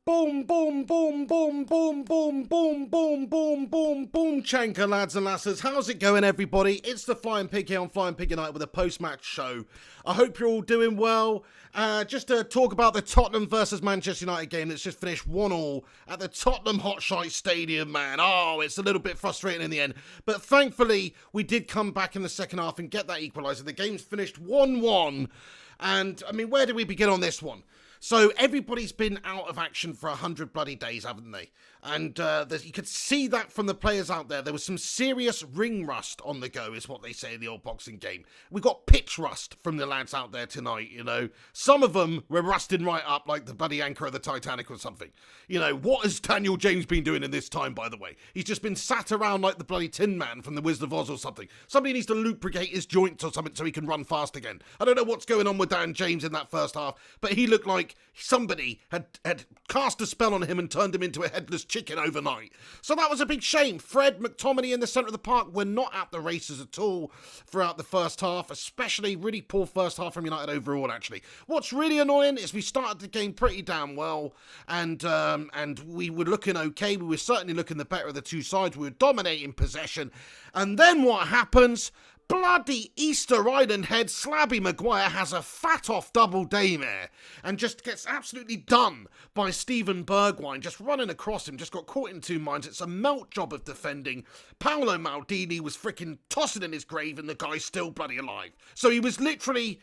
Boom, boom, boom, boom, boom, boom, boom, boom, boom, boom, boom, Chanka, lads and lasses. How's it going, everybody? It's the Flying Pig here on Flying Pig United with a post-match show. I hope you're all doing well. Just to talk about the Tottenham versus Manchester United game that's just finished 1-1 at the Tottenham Hotshot Stadium, man. Oh, it's a little bit frustrating in the end. But thankfully, we did come back in the second half and get that equaliser. The game's finished 1-1. And, I mean, where do we begin on this one? So everybody's been out of action for 100 bloody days, haven't they? And you could see that from the players out there. There was some serious ring rust on the go, is what they say in the old boxing game. We got pitch rust from the lads out there tonight, you know. Some of them were rusting right up like the bloody anchor of the Titanic or something. You know, what has Daniel James been doing in this time, by the way? He's just been sat around like the bloody Tin Man from The Wizard of Oz or something. Somebody needs to lubricate his joints or something so he can run fast again. I don't know what's going on with Dan James in that first half, but he looked like somebody had cast a spell on him and turned him into a headless chicken overnight. So that was a big shame. Fred, McTominay in the centre of the park were not at the races at all throughout the first half, especially really poor first half from United overall, actually. What's really annoying is we started the game pretty damn well, and we were looking okay. We were certainly looking the better of the two sides. We were dominating possession. And then what happens? Bloody Easter Island head Slabby Maguire has a fat off double daymare and just gets absolutely done by Steven Bergwijn, just running across him, just got caught in two minds. It's a melt job of defending. Paolo Maldini was freaking tossing in his grave and the guy's still bloody alive. So he was literally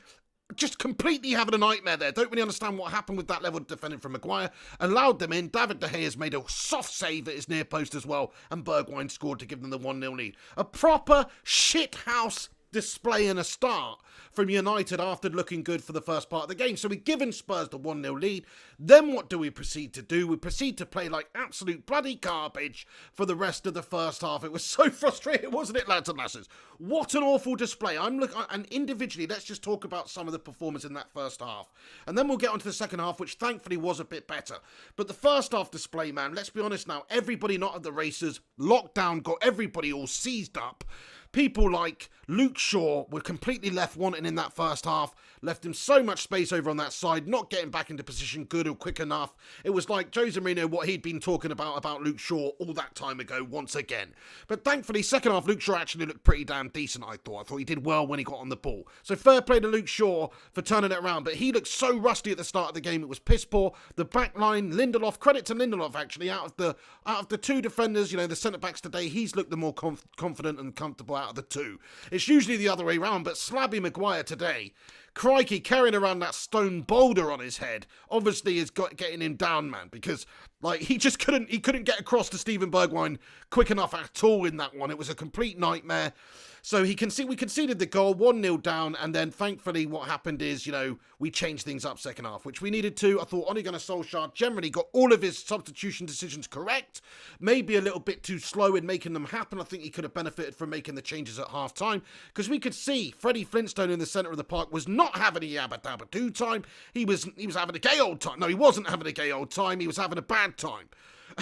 just completely having a nightmare there. Don't really understand what happened with that level of defending from Maguire. Allowed them in. David De Gea has made a soft save at his near post as well, and Bergwijn scored to give them the 1-0 lead. A proper shithouse display and a start from United after looking good for the first part of the game. So we've given Spurs the 1-0 lead. Then what do we proceed to do? We proceed to play like absolute bloody garbage for the rest of the first half. It was so frustrating, wasn't it, lads and lasses? What an awful display. And individually, let's just talk about some of the performance in that first half. And then we'll get on to the second half, which thankfully was a bit better. But the first half display, man, let's be honest now, everybody not at the races, lockdown got everybody all seized up. People like Luke Shaw were completely left wanting in that first half, left him so much space over on that side, not getting back into position good or quick enough. It was like Jose Mourinho, what he'd been talking about Luke Shaw all that time ago once again. But thankfully, second half, Luke Shaw actually looked pretty damn decent, I thought. I thought he did well when he got on the ball. So fair play to Luke Shaw for turning it around, but he looked so rusty at the start of the game, it was piss poor. The back line, Lindelof, credit to Lindelof actually, out of the two defenders, you know, the centre-backs today, he's looked the more confident and comfortable out of the two. It's usually the other way round, but Slabby Maguire today, crikey, carrying around that stone boulder on his head, obviously is getting him down, man, because like he couldn't get across to Steven Bergwijn quick enough at all in that one. It was a complete nightmare. So we conceded the goal, 1-0 down, and then thankfully what happened is, you know, we changed things up second half, which we needed to. I thought Ole Gunnar Solskjaer generally got all of his substitution decisions correct, maybe a little bit too slow in making them happen. I think he could have benefited from making the changes at half-time, because we could see Freddie Flintstone in the centre of the park was not having a yabba-dabba-doo time. He was having a gay old time. No, he wasn't having a gay old time. He was having a bad time.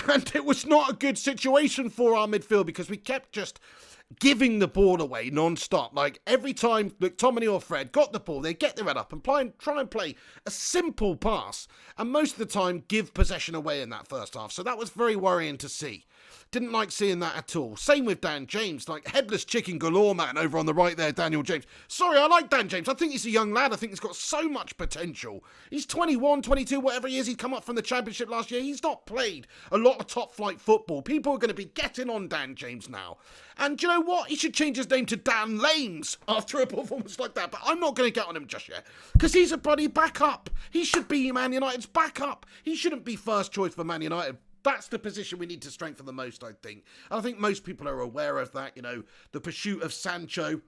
And it was not a good situation for our midfield, because we kept just giving the ball away non-stop. Like every time McTominay or Fred got the ball, they get their head up and try and play a simple pass, and most of the time give possession away in that first half. So that was very worrying to see. Didn't like seeing that at all. Same with Dan James, like headless chicken galore, man, over on the right there, Daniel James. Sorry, I like Dan James. I think he's a young lad. I think he's got so much potential. He's 21, 22, whatever he is. He's come up from the Championship last year. He's not played a lot of top-flight football. People are going to be getting on Dan James now. And do you know what? He should change his name to Dan Lames after a performance like that. But I'm not going to get on him just yet, because he's a bloody backup. He should be Man United's backup. He shouldn't be first choice for Man United. That's the position we need to strengthen the most, I think. And I think most people are aware of that, you know, the pursuit of Sancho.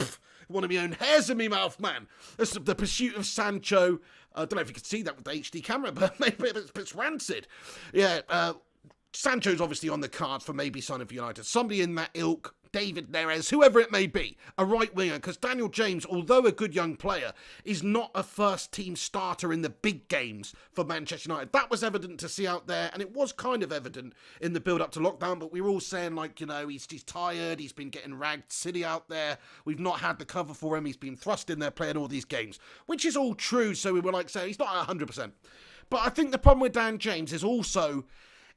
One of my own hairs in me mouth, man. The pursuit of Sancho. I don't know if you can see that with the HD camera, but maybe it's rancid. Yeah, Sancho's obviously on the card for maybe signing for United. Somebody in that ilk, David Neres, whoever it may be, a right winger, because Daniel James, although a good young player, is not a first team starter in the big games for Manchester United. That was evident to see out there, and it was kind of evident in the build up to lockdown, but we were all saying, like, you know, he's tired, he's been getting ragged silly out there, we've not had the cover for him, he's been thrust in there playing all these games, which is all true. So we were like saying he's not 100%. But I think the problem with Dan James is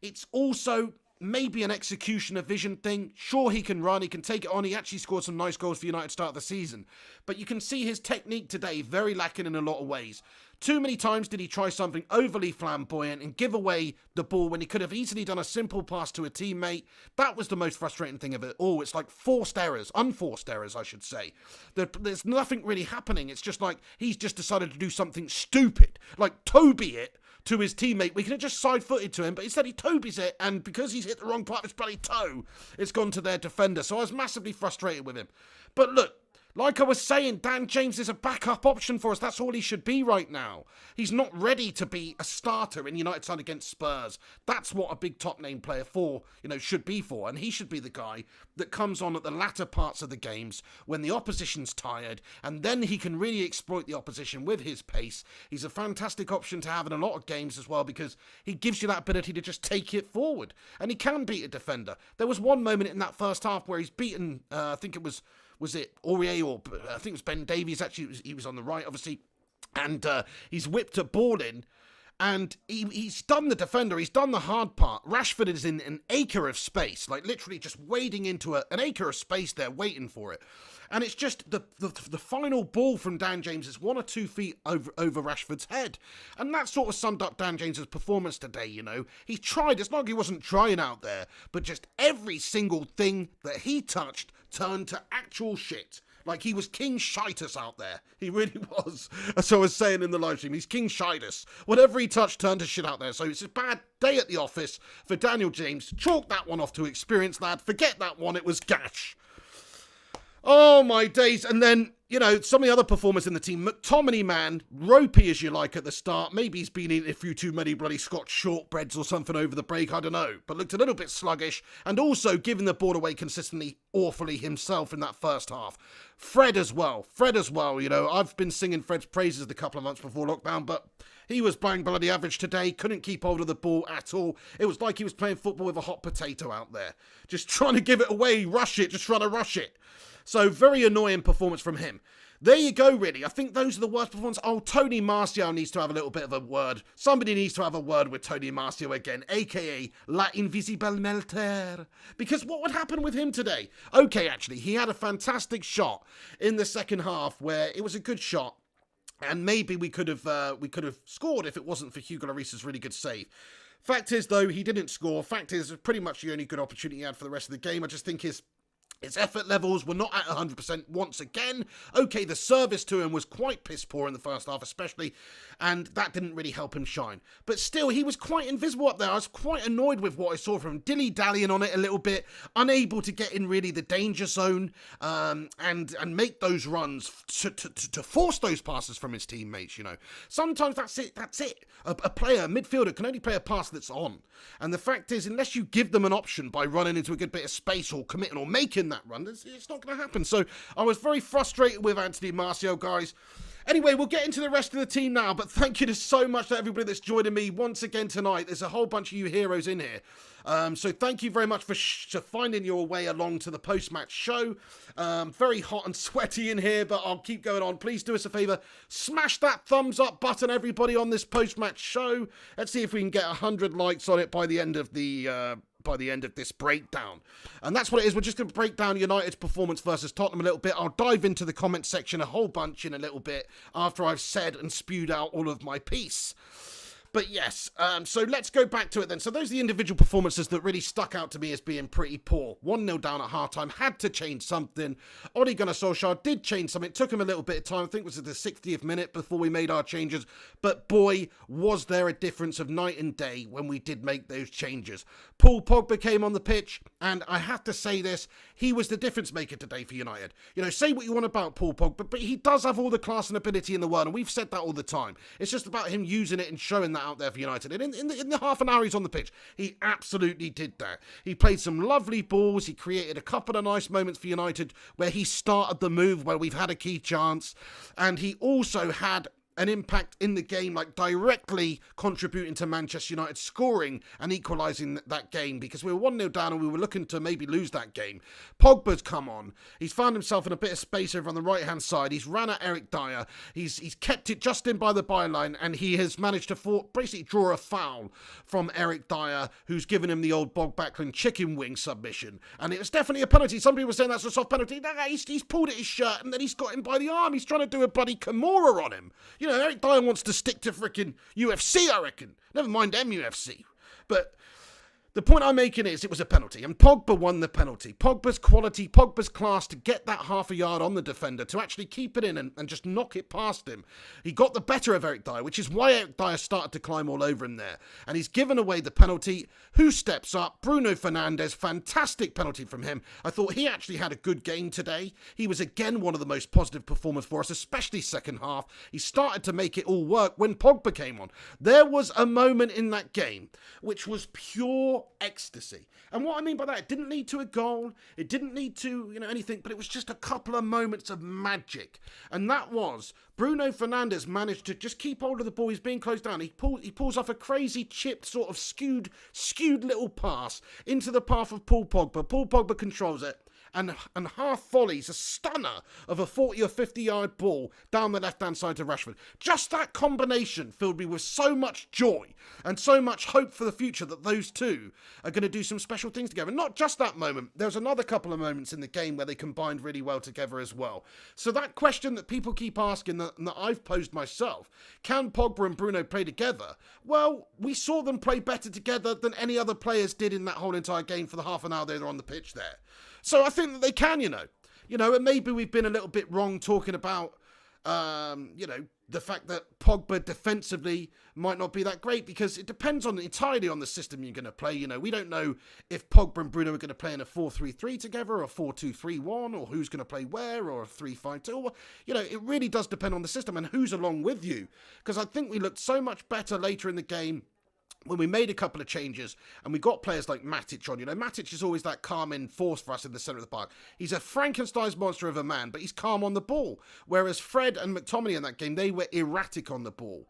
it's also maybe an execution of vision thing. Sure, he can run, he can take it on. He actually scored some nice goals for United start of the season. But you can see his technique today very lacking in a lot of ways. Too many times did he try something overly flamboyant and give away the ball when he could have easily done a simple pass to a teammate. That was the most frustrating thing of it all. It's like unforced errors, I should say. There's nothing really happening. It's just like he's just decided to do something stupid, like Toby it to his teammate. We could have just side-footed to him, but instead he Toby's it, and because he's hit the wrong part of his bloody toe, it's gone to their defender. So I was massively frustrated with him. But look, like I was saying, Dan James is a backup option for us. That's all he should be right now. He's not ready to be a starter in United side against Spurs. That's what a big top-name player should be for. And he should be the guy that comes on at the latter parts of the games when the opposition's tired, and then he can really exploit the opposition with his pace. He's a fantastic option to have in a lot of games as well, because he gives you that ability to just take it forward. And he can beat a defender. There was one moment in that first half where he's beaten, I think it was it Aurier, or I think it was Ben Davies, actually, he was on the right, obviously, and he's whipped a ball in, and he's done the defender, he's done the hard part. Rashford is in an acre of space, like literally just wading into an acre of space there, waiting for it. And it's just the final ball from Dan James is 1 or 2 feet over Rashford's head. And that sort of summed up Dan James's performance today, you know. He tried, it's not like he wasn't trying out there, but just every single thing that he touched turned to actual shit. Like he was King Shitus out there. He really was. As I was saying in the live stream, he's King Shitus. Whatever he touched turned to shit out there. So it's a bad day at the office for Daniel James. Chalk that one off to experience, lad. Forget that one, it was gash. Oh my days. And then, you know, some of the other performers in the team, McTominay, man, ropey as you like at the start. Maybe he's been eating a few too many bloody Scotch shortbreads or something over the break, I don't know. But looked a little bit sluggish, and also giving the ball away consistently awfully himself in that first half. Fred as well, you know, I've been singing Fred's praises the couple of months before lockdown, but he was bang bloody average today, couldn't keep hold of the ball at all. It was like he was playing football with a hot potato out there. Just trying to give it away, just trying to rush it. So, very annoying performance from him. There you go, really. I think those are the worst performances. Oh, Tony Martial needs to have a little bit of a word. Somebody needs to have a word with Tony Martial again, a.k.a. La Invisible Melter. Because what would happen with him today? Okay, actually, he had a fantastic shot in the second half where it was a good shot. And maybe we could have scored if it wasn't for Hugo Lloris's really good save. Fact is, though, he didn't score. Fact is, pretty much the only good opportunity he had for the rest of the game. I just think his effort levels were not at 100% once again. Okay, the service to him was quite piss poor in the first half especially, and that didn't really help him shine. But still, he was quite invisible up there. I was quite annoyed with what I saw from him, dilly-dallying on it a little bit, unable to get in really the danger zone, and make those runs to force those passes from his teammates, you know. Sometimes that's it. A player, a midfielder, can only play a pass that's on. And the fact is, unless you give them an option by running into a good bit of space or committing or making that run, it's not going to happen. So I was very frustrated with Anthony Martial, guys. Anyway, we'll get into the rest of the team now, but thank you so much to everybody that's joining me once again tonight. There's a whole bunch of you heroes in here. So thank you very much for finding your way along to the post-match show. Very hot and sweaty in here, but I'll keep going on. Please do us a favour. Smash that thumbs up button, everybody, on this post-match show. Let's see if we can get 100 likes on it by the end of this breakdown. And that's what it is. We're just going to break down United's performance versus Tottenham a little bit. I'll dive into the comment section a whole bunch in a little bit after I've said and spewed out all of my piece. But yes, so let's go back to it then. So those are the individual performances that really stuck out to me as being pretty poor. 1-0 down at halftime, had to change something. Ole Gunnar Solskjaer did change something. It took him a little bit of time. I think it was at the 60th minute before we made our changes. But boy, was there a difference of night and day when we did make those changes. Paul Pogba came on the pitch, and I have to say this, he was the difference maker today for United. You know, say what you want about Paul Pogba, but he does have all the class and ability in the world, and we've said that all the time. It's just about him using it and showing that out there for United. And in the half an hour he's on the pitch, he absolutely did that. He played some lovely balls. He created a couple of nice moments for United where he started the move where we've had a key chance. And he also had an impact in the game, like directly contributing to Manchester United scoring and equalising that game, because we were 1-0 down and we were looking to maybe lose that game. Pogba's come on. He's found himself in a bit of space over on the right-hand side. He's ran at Eric Dyer. He's kept it just in by the byline, and he has managed to basically draw a foul from Eric Dyer, who's given him the old Bob Backlund chicken wing submission. And it was definitely a penalty. Some people were saying that's a soft penalty. No, he's pulled at his shirt and then he's got him by the arm. He's trying to do a bloody Kimura on him. You know, Eric Dyer wants to stick to frickin' UFC, I reckon. Never mind MUFC. But the point I'm making is it was a penalty, and Pogba won the penalty. Pogba's quality, Pogba's class to get that half a yard on the defender, to actually keep it in and just knock it past him. He got the better of Eric Dyer, which is why Eric Dyer started to climb all over him there. And he's given away the penalty. Who steps up? Bruno Fernandes. Fantastic penalty from him. I thought he actually had a good game today. He was again one of the most positive performers for us, especially second half. He started to make it all work when Pogba came on. There was a moment in that game which was pure ecstasy. And what I mean by that, it didn't lead to a goal, it didn't lead to, anything, but it was just a couple of moments of magic. And that was Bruno Fernandes managed to just keep hold of the ball. He's being closed down. He pulls off a crazy chipped, sort of skewed little pass into the path of Paul Pogba. Paul Pogba controls it. And half volleys a stunner of a 40 or 50 yard ball down the left-hand side to Rashford. Just that combination filled me with so much joy and so much hope for the future that those two are going to do some special things together. Not just that moment. There was another couple of moments in the game where they combined really well together as well. So that question that people keep asking, that I've posed myself, can Pogba and Bruno play together? Well, we saw them play better together than any other players did in that whole entire game for the half an hour they were on the pitch there. So I think that they can, and maybe we've been a little bit wrong talking about, the fact that Pogba defensively might not be that great, because it depends entirely on the system you're going to play. We don't know if Pogba and Bruno are going to play in a 4-3-3 together, or a 4-2-3-1, or who's going to play where, or a 3-5-2. It really does depend on the system and who's along with you, because I think we looked so much better later in the game when we made a couple of changes and we got players like Matic on. Matic is always that calming force for us in the centre of the park. He's a Frankenstein's monster of a man, but he's calm on the ball. Whereas Fred and McTominay in that game, they were erratic on the ball.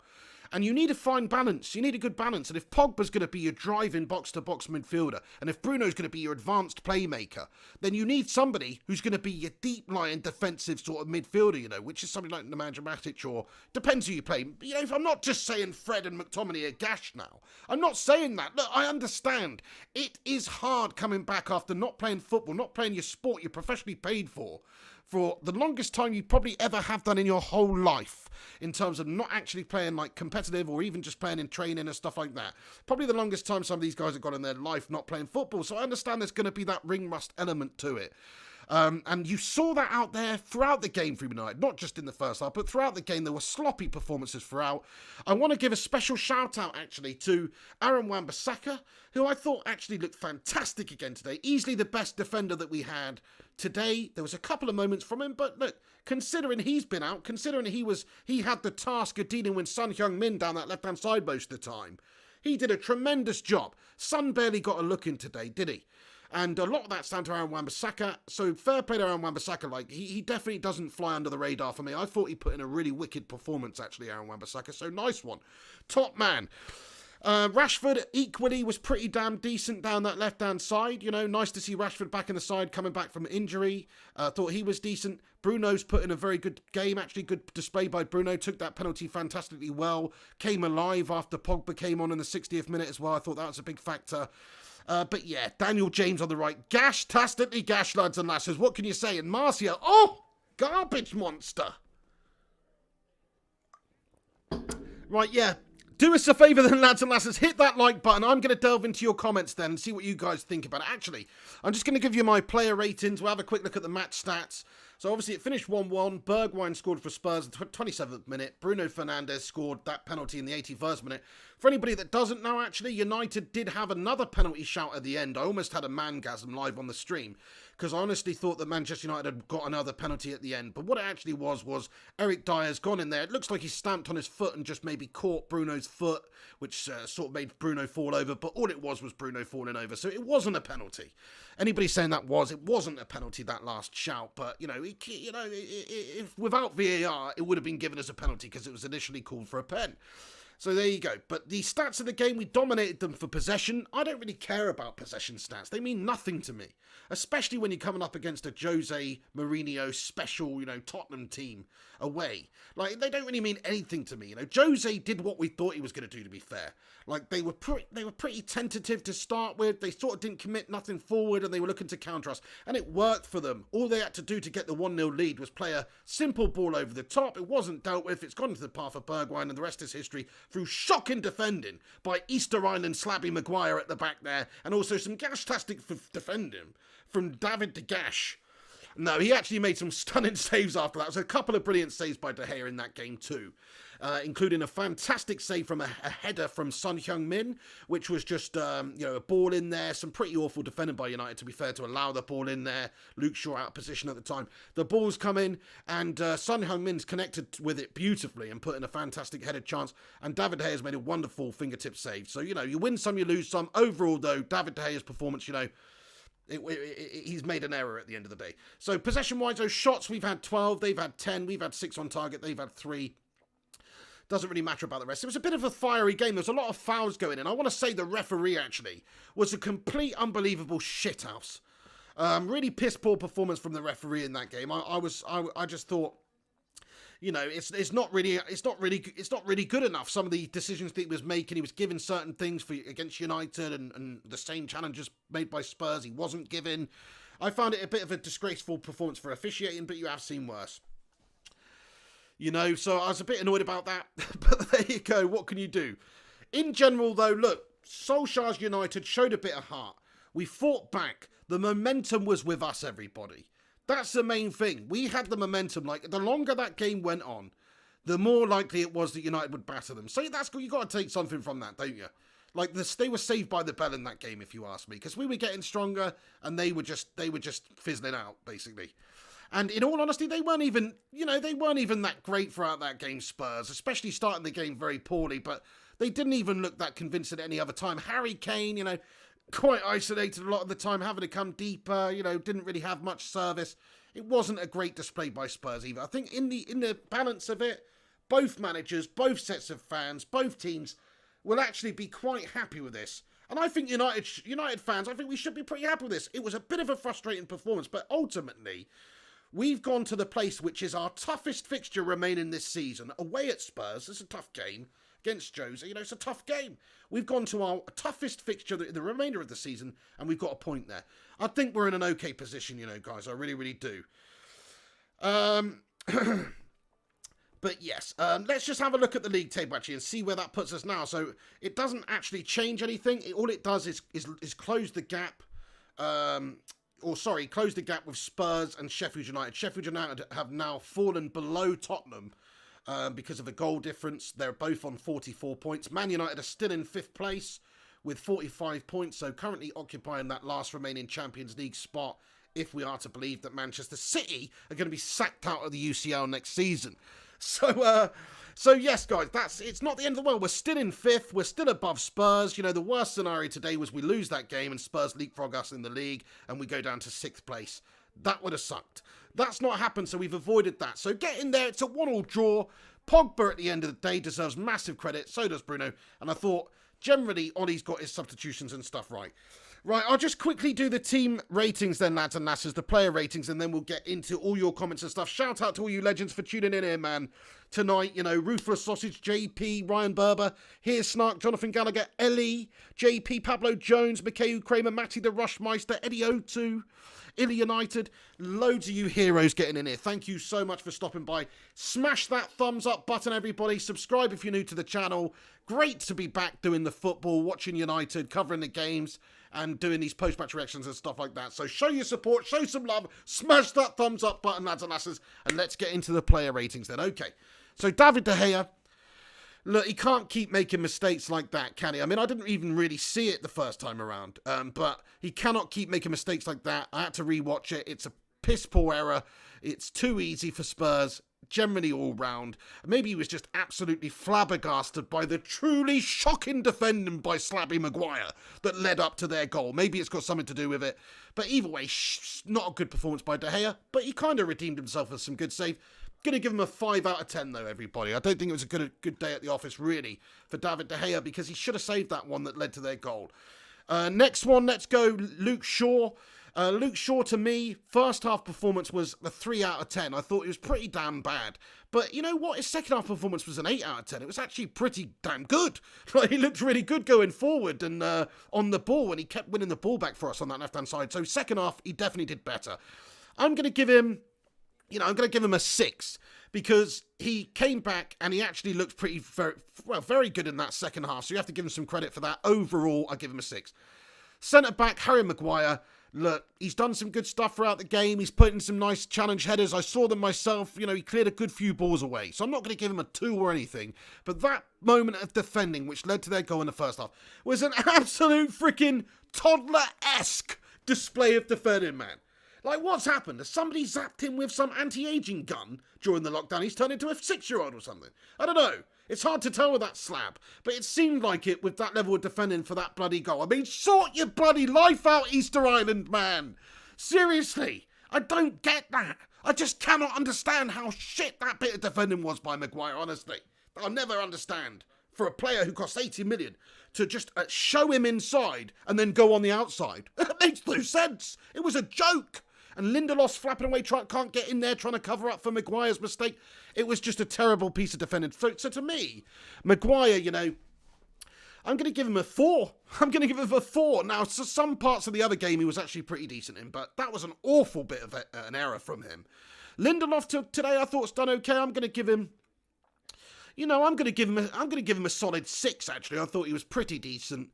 And you need to find balance. You need a good balance. And if Pogba's going to be your driving box-to-box midfielder, and if Bruno's going to be your advanced playmaker, then you need somebody who's going to be your deep-lying defensive sort of midfielder, which is somebody like Nemanja Matic, or depends who you play. If I'm not just saying Fred and McTominay are gash now. I'm not saying that. Look, I understand. It is hard coming back after not playing football, not playing your sport you're professionally paid for the longest time you probably ever have done in your whole life, in terms of not actually playing like competitive or even just playing in training and stuff like that. Probably the longest time some of these guys have got in their life not playing football. So I understand there's going to be that ring rust element to it. And you saw that out there throughout the game for United, not just in the first half, but throughout the game. There were sloppy performances throughout. I want to give a special shout out actually to Aaron Wan-Bissaka, who I thought actually looked fantastic again today. Easily the best defender that we had today. There was a couple of moments from him, but look, considering he's been out, considering he had the task of dealing with Son Heung-min down that left-hand side most of the time, he did a tremendous job. Son barely got a look in today, did he? And a lot of that's down to Aaron Wan-Bissaka. So fair play to Aaron Wan-Bissaka. He definitely doesn't fly under the radar for me. I thought he put in a really wicked performance, actually, Aaron Wan-Bissaka. So nice one. Top man. Rashford equally was pretty damn decent down that left-hand side. Nice to see Rashford back in the side, coming back from injury. Thought he was decent. Bruno's put in a very good game, actually. Good display by Bruno. Took that penalty fantastically well. Came alive after Pogba came on in the 60th minute as well. I thought that was a big factor. But yeah, Daniel James on the right. Gash-tastically gash, lads and lasses. What can you say? And Martial, garbage monster. Right, yeah. Do us a favour then, lads and lasses. Hit that like button. I'm going to delve into your comments then and see what you guys think about it. Actually, I'm just going to give you my player ratings. We'll have a quick look at the match stats. So obviously it finished 1-1. Bergwijn scored for Spurs in the 27th minute. Bruno Fernandes scored that penalty in the 81st minute. For anybody that doesn't know, actually, United did have another penalty shout at the end. I almost had a mangasm live on the stream, because I honestly thought that Manchester United had got another penalty at the end. But what it actually was Eric Dyer's gone in there. It looks like he stamped on his foot and just maybe caught Bruno's foot, which sort of made Bruno fall over. But all it was Bruno falling over. So it wasn't a penalty. Anybody saying it wasn't a penalty, that last shout. But, if without VAR, it would have been given as a penalty because it was initially called for a pen. So there you go. But the stats of the game, we dominated them for possession. I don't really care about possession stats. They mean nothing to me, especially when you're coming up against a Jose Mourinho special, Tottenham team away. Like, they don't really mean anything to me. Jose did what we thought he was going to do, to be fair. Like, they were pretty tentative to start with. They sort of didn't commit nothing forward, and they were looking to counter us. And it worked for them. All they had to do to get the 1-0 lead was play a simple ball over the top. It wasn't dealt with. It's gone into the path of Bergwijn, and the rest is history through shocking defending by Easter Island Slabby Maguire at the back there, and also some gash-tastic defending from David De Gash. No, he actually made some stunning saves after that. There was a couple of brilliant saves by De Gea in that game too, including a fantastic save from a header from Son Heung-min, which was just, a ball in there. Some pretty awful defending by United, to be fair, to allow the ball in there. Luke Shaw out of position at the time. The ball's come in, and Son Heung-min's connected with it beautifully and put in a fantastic headed chance. And David De Gea's made a wonderful fingertip save. So, you win some, you lose some. Overall, though, David De Gea's performance, he's made an error at the end of the day. So possession-wise, those shots, we've had 12, they've had 10, we've had 6 on target, they've had 3. Doesn't really matter about the rest. It was a bit of a fiery game. There was a lot of fouls going in. I want to say the referee, actually, was a complete unbelievable shithouse. Really piss-poor performance from the referee in that game. I just thought, it's not really good enough. Some of the decisions that he was making, he was given certain things against United, and the same challenges made by Spurs he wasn't given. I found it a bit of a disgraceful performance for officiating, but you have seen worse. So I was a bit annoyed about that, but there you go. What can you do? In general, though, look, Solskjaer's United showed a bit of heart. We fought back. The momentum was with us, everybody. That's the main thing. We had the momentum. Like, the longer that game went on, the more likely it was that United would batter them. So that's you got to take something from that, don't you? Like, they were saved by the bell in that game, if you ask me, because we were getting stronger and they were just fizzling out, basically. And in all honesty, they weren't even that great throughout that game, Spurs, especially starting the game very poorly, but they didn't even look that convincing at any other time. Harry Kane, quite isolated a lot of the time, having to come deeper, didn't really have much service. It wasn't a great display by Spurs either. I think in the balance of it, both managers, both sets of fans, both teams will actually be quite happy with this. And I think United fans, I think we should be pretty happy with this. It was a bit of a frustrating performance, but ultimately, we've gone to the place which is our toughest fixture remaining this season. Away at Spurs, it's a tough game. Against Jose, it's a tough game. We've gone to our toughest fixture the remainder of the season, and we've got a point there. I think we're in an okay position, guys. I really, really do. But yes, let's just have a look at the league table, actually, and see where that puts us now. So it doesn't actually change anything. All it does is close the gap. Close the gap with Spurs and Sheffield United. Sheffield United have now fallen below Tottenham because of a goal difference. They're both on 44 points. Man United are still in 5th place with 45 points, so currently occupying that last remaining Champions League spot, if we are to believe that Manchester City are going to be sacked out of the UCL next season. So yes, guys, it's not the end of the world. We're still in 5th. We're still above Spurs. The worst scenario today was we lose that game and Spurs leapfrog us in the league and we go down to 6th place. That would have sucked. That's not happened, so we've avoided that. So get in there. It's a 1-1 draw. Pogba at the end of the day deserves massive credit. So does Bruno. And I thought, generally, Ollie's got his substitutions and stuff right. Right, I'll just quickly do the team ratings then, lads and lasses, the player ratings, and then we'll get into all your comments and stuff. Shout out to all you legends for tuning in here, man. Tonight, Ruthless Sausage, JP, Ryan Berber, Here's Snark, Jonathan Gallagher, Ellie, JP, Pablo Jones, Mikhail Kramer, Matty the Rushmeister, Eddie O2, Illy United, loads of you heroes getting in here. Thank you so much for stopping by. Smash that thumbs up button, everybody. Subscribe if you're new to the channel. Great to be back doing the football, watching United, covering the games, and doing these post-match reactions and stuff like that. So show your support, show some love, smash that thumbs up button, lads and lasses, and let's get into the player ratings then. Okay, so David De Gea, Look, he can't keep making mistakes like that, can he? I mean, I didn't even really see it the first time around, but he cannot keep making mistakes like that. I had to rewatch it. It's a piss poor error. It's too easy for Spurs, generally all round. Maybe he was just absolutely flabbergasted by the truly shocking defending by Slabby Maguire that led up to their goal. Maybe it's got something to do with it. But either way, not a good performance by De Gea, but he kind of redeemed himself with some good save. Going to give him a 5 out of 10 though, everybody. I don't think it was a good day at the office, really, for David De Gea, because he should have saved that one that led to their goal. Next one, let's go Luke Shaw. Luke Shaw, to me, first half performance was a 3 out of 10. I thought it was pretty damn bad. But you know what? His second half performance was an 8 out of 10. It was actually pretty damn good. Like, he looked really good going forward and on the ball, and he kept winning the ball back for us on that left-hand side. So second half, he definitely did better. I'm going to give him a 6 because he came back and he actually looked very good in that second half. So you have to give him some credit for that. Overall, I give him a 6. Centre-back, Harry Maguire. Look, he's done some good stuff throughout the game. He's put in some nice challenge headers. I saw them myself. You know, he cleared a good few balls away. So I'm not going to give him a 2 or anything. But that moment of defending, which led to their goal in the first half, was an absolute freaking toddler-esque display of defending, man. Like, what's happened? Has somebody zapped him with some anti-aging gun during the lockdown? He's turned into a 6-year-old or something. I don't know. It's hard to tell with that slab. But it seemed like it with that level of defending for that bloody goal. I mean, sort your bloody life out, Easter Island, man. Seriously. I don't get that. I just cannot understand how shit that bit of defending was by Maguire, honestly. I'll never understand. For a player who costs 80 million to just show him inside and then go on the outside. It makes no sense. It was a joke. And Lindelof's flapping away, can't get in there, trying to cover up for Maguire's mistake. It was just a terrible piece of defending. So to me, Maguire, you know, I'm going to give him a 4. I'm going to give him a 4. Now, so some parts of the other game he was actually pretty decent in, but that was an awful bit of an error from him. Lindelof today I thought was done okay. I'm going to give him, you know, I'm going to give him a solid 6, actually. I thought he was pretty decent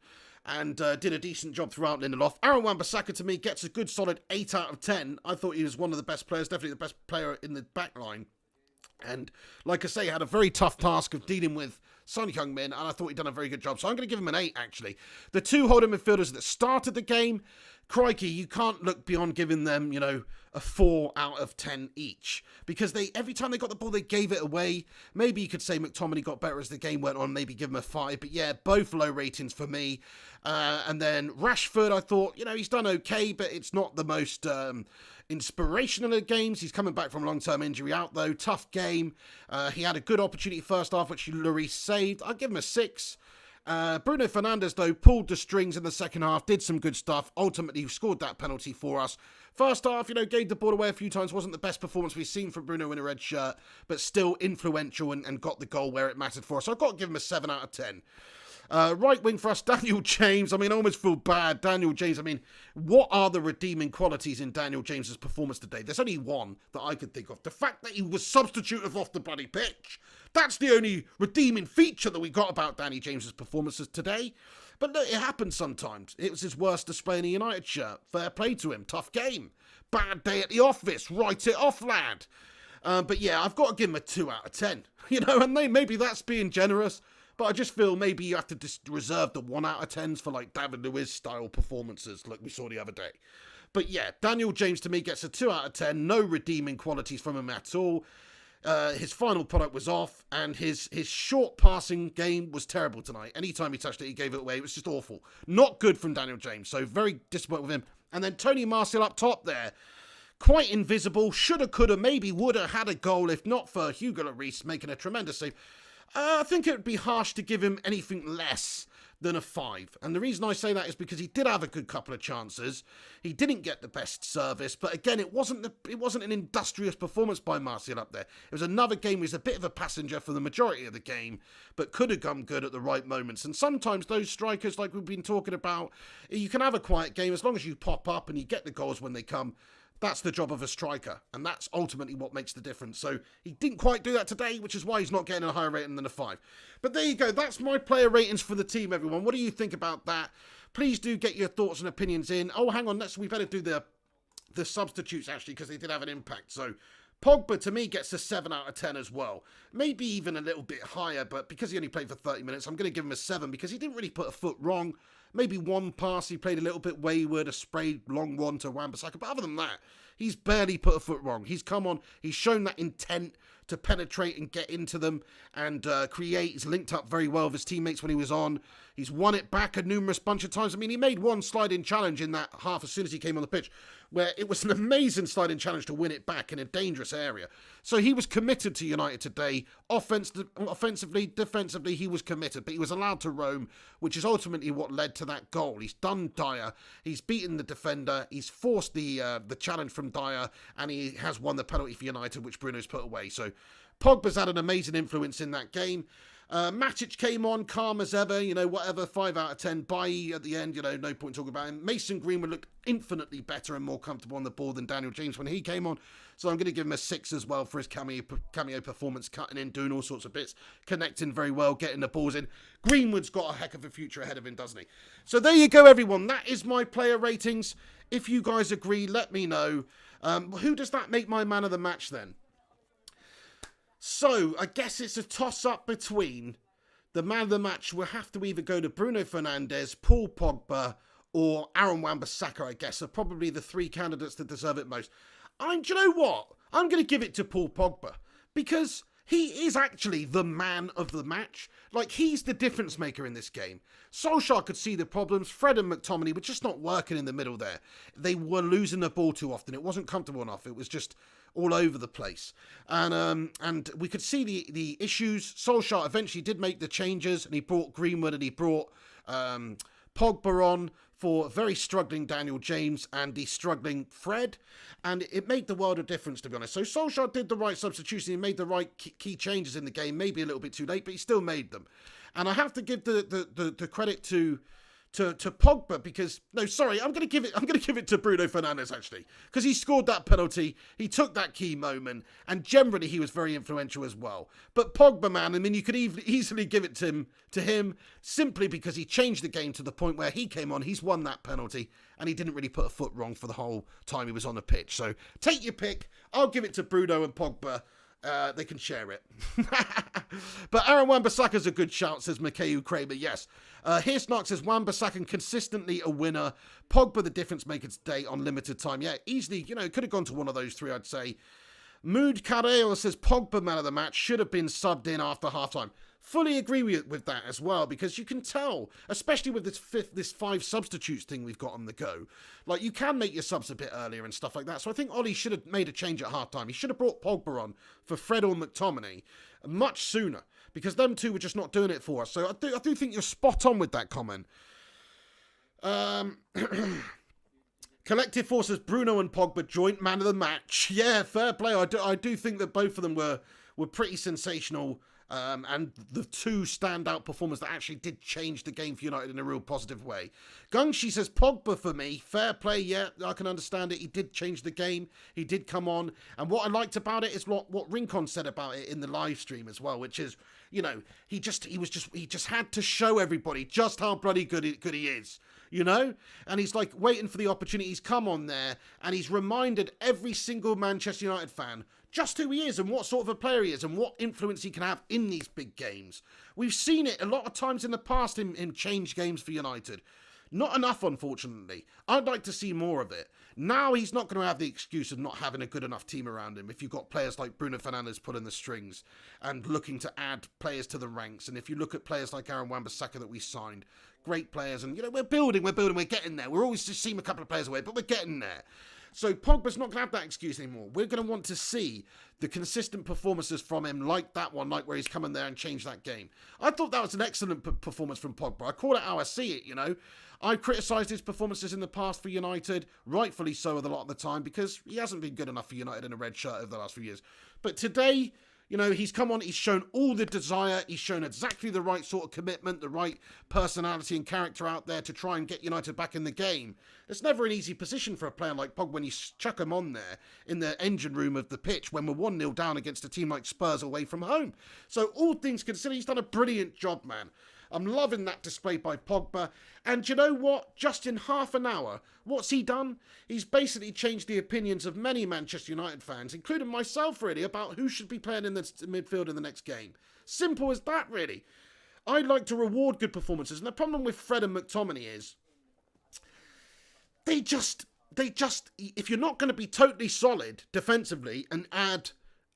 and did a decent job throughout Lindelof. Aaron Wan-Bissaka, to me, gets a good solid 8 out of 10. I thought he was one of the best players, definitely the best player in the back line. And, like I say, had a very tough task of dealing with Son Heung-min, and I thought he'd done a very good job. So I'm going to give him an 8, actually. The 2 holding midfielders that started the game, crikey, you can't look beyond giving them, you know, a 4 out of 10 each. Because every time they got the ball, they gave it away. Maybe you could say McTominay got better as the game went on, maybe give him a 5. But yeah, both low ratings for me. And then Rashford, I thought, you know, he's done okay, but it's not the most inspirational of games. He's coming back from long-term injury out, though. Tough game. He had a good opportunity first half, which Lloris saved. I'll give him a 6. Bruno Fernandes, though, pulled the strings in the second half, did some good stuff, ultimately scored that penalty for us. First half, you know, gave the ball away a few times, wasn't the best performance we've seen from Bruno in a red shirt, but still influential and got the goal where it mattered for us. So I've got to give him a 7 out of 10. Right wing for us, Daniel James. I mean, I almost feel bad. Daniel James, I mean, what are the redeeming qualities in Daniel James's performance today? There's only one that I could think of. The fact that he was substituted off the bloody pitch. That's the only redeeming feature that we got about Danny James's performances today. But look, it happens sometimes. It was his worst display in a United shirt. Fair play to him. Tough game. Bad day at the office. Write it off, lad. But yeah, I've got to give him a 2 out of 10. You know, and maybe that's being generous. But I just feel maybe you have to just reserve the 1 out of 10s for like David Luiz style performances like we saw the other day. But yeah, Daniel James to me gets a 2 out of 10. No redeeming qualities from him at all. His final product was off, and his short passing game was terrible tonight. Anytime he touched it, he gave it away. It was just awful. Not good from Daniel James, so very disappointed with him. And then Tony Martial up top there. Quite invisible. Shoulda, coulda, maybe woulda had a goal if not for Hugo Lloris making a tremendous save. I think it would be harsh to give him anything less than a 5. And the reason I say that is because he did have a good couple of chances. He didn't get the best service, but again, it wasn't an industrious performance by Martial up there. It was another game where he's a bit of a passenger for the majority of the game, but could have come good at the right moments. And sometimes those strikers, like we've been talking about, you can have a quiet game as long as you pop up and you get the goals when they come. That's the job of a striker, and that's ultimately what makes the difference. So he didn't quite do that today, which is why he's not getting a higher rating than a 5. But there you go. That's my player ratings for the team, everyone. What do you think about that? Please do get your thoughts and opinions in. Oh, hang on. We better do the substitutes, actually, because they did have an impact. So Pogba, to me, gets a 7 out of 10 as well. Maybe even a little bit higher, but because he only played for 30 minutes, I'm going to give him a 7 because he didn't really put a foot wrong. Maybe one pass, he played a little bit wayward, a sprayed long one to Wan-Bissaka, but other than that, he's barely put a foot wrong. He's come on, he's shown that intent to penetrate and get into them and create. He's linked up very well with his teammates when he was on. He's won it back a numerous bunch of times. I mean, he made one slide-in challenge in that half as soon as he came on the pitch, where it was an amazing slide-in challenge to win it back in a dangerous area. So he was committed to United today. Offensively, defensively, he was committed, but he was allowed to roam, which is ultimately what led to that goal. He's done Dyer. He's beaten the defender. He's forced the challenge from Dyer, and he has won the penalty for United, which Bruno's put away. So Pogba's had an amazing influence in that game. Matic came on, calm as ever, whatever, 5 out of 10. Bailly at the end, no point talking about him. Mason Greenwood looked infinitely better and more comfortable on the ball than Daniel James when he came on. So I'm going to give him a 6 as well for his cameo performance, cutting in, doing all sorts of bits, connecting very well, getting the balls in. Greenwood's got a heck of a future ahead of him, doesn't he? So there you go, everyone. That is my player ratings. If you guys agree, let me know. Who does that make my man of the match then? So, I guess it's a toss-up between the man of the match will have to either go to Bruno Fernandes, Paul Pogba, or Aaron Wan-Bissaka, I guess, are probably the 3 candidates that deserve it most. Do you know what? I'm going to give it to Paul Pogba, because he is actually the man of the match. Like, he's the difference maker in this game. Solskjaer could see the problems. Fred and McTominay were just not working in the middle there. They were losing the ball too often. It wasn't comfortable enough. It was just all over the place. And we could see the issues. Solskjaer eventually did make the changes, and he brought Greenwood and he brought Pogba on for very struggling Daniel James and the struggling Fred, and it made the world of difference, to be honest. So Solskjaer did the right substitution, he made the right key changes in the game, maybe a little bit too late, but he still made them. And I have to give the credit to Pogba, because I'm going to give it to Bruno Fernandes, actually, because he scored that penalty, he took that key moment, and generally he was very influential as well. But Pogba, man, I mean, you could easily give it to him simply because he changed the game to the point where he came on, he's won that penalty, and he didn't really put a foot wrong for the whole time he was on the pitch. So take your pick. I'll give it to Bruno and Pogba. They can share it. But Aaron Wan-Bissaka's a good shout, says Mikhail Kramer. Yes. Hirsnark says Wan-Bissaka consistently a winner. Pogba the difference maker today on limited time. Yeah, easily, could have gone to one of those 3, I'd say. Mood Carreo says Pogba man of the match, should have been subbed in after halftime. Fully agree with that as well, because you can tell, especially with this 5 substitutes thing we've got on the go, like, you can make your subs a bit earlier and stuff like that. So I think Ollie should have made a change at halftime. He should have brought Pogba on for Fred or McTominay much sooner, because them two were just not doing it for us. So I do think you're spot on with that comment. Collective Forces, Bruno and Pogba, joint man of the match. Yeah, fair play. I do think that both of them were pretty sensational. And the 2 standout performers that actually did change the game for United in a real positive way. Gungshi says Pogba for me. Fair play, yeah, I can understand it. He did change the game. He did come on. And what I liked about it is what Rincon said about it in the live stream as well, which is, he just had to show everybody just how bloody good he is. And he's like waiting for the opportunity. He's come on there and he's reminded every single Manchester United fan just who he is and what sort of a player he is and what influence he can have in these big games. We've seen it a lot of times in the past in change games for United. Not enough, unfortunately. I'd like to see more of it. Now he's not going to have the excuse of not having a good enough team around him if you've got players like Bruno Fernandes pulling the strings and looking to add players to the ranks. And if you look at players like Aaron Wan-Bissaka that we signed, great players, and we're building, we're getting there. We're always just seeing a couple of players away, but we're getting there. So Pogba's not going to have that excuse anymore. We're going to want to see the consistent performances from him, like that one, like where he's come in there and changed that game. I thought that was an excellent performance from Pogba. I call it how I see it, I criticised his performances in the past for United, rightfully so a lot of the time, because he hasn't been good enough for United in a red shirt over the last few years. But today, he's come on, he's shown all the desire, he's shown exactly the right sort of commitment, the right personality and character out there to try and get United back in the game. It's never an easy position for a player like Pogba when you chuck him on there in the engine room of the pitch when we're 1-0 down against a team like Spurs away from home. So all things considered, he's done a brilliant job, man. I'm loving that display by Pogba. And you know what? Just in half an hour, what's he done? He's basically changed the opinions of many Manchester United fans, including myself, really, about who should be playing in the midfield in the next game. Simple as that, really. I like to reward good performances. And the problem with Fred and McTominay is they just, if you're not going to be totally solid defensively and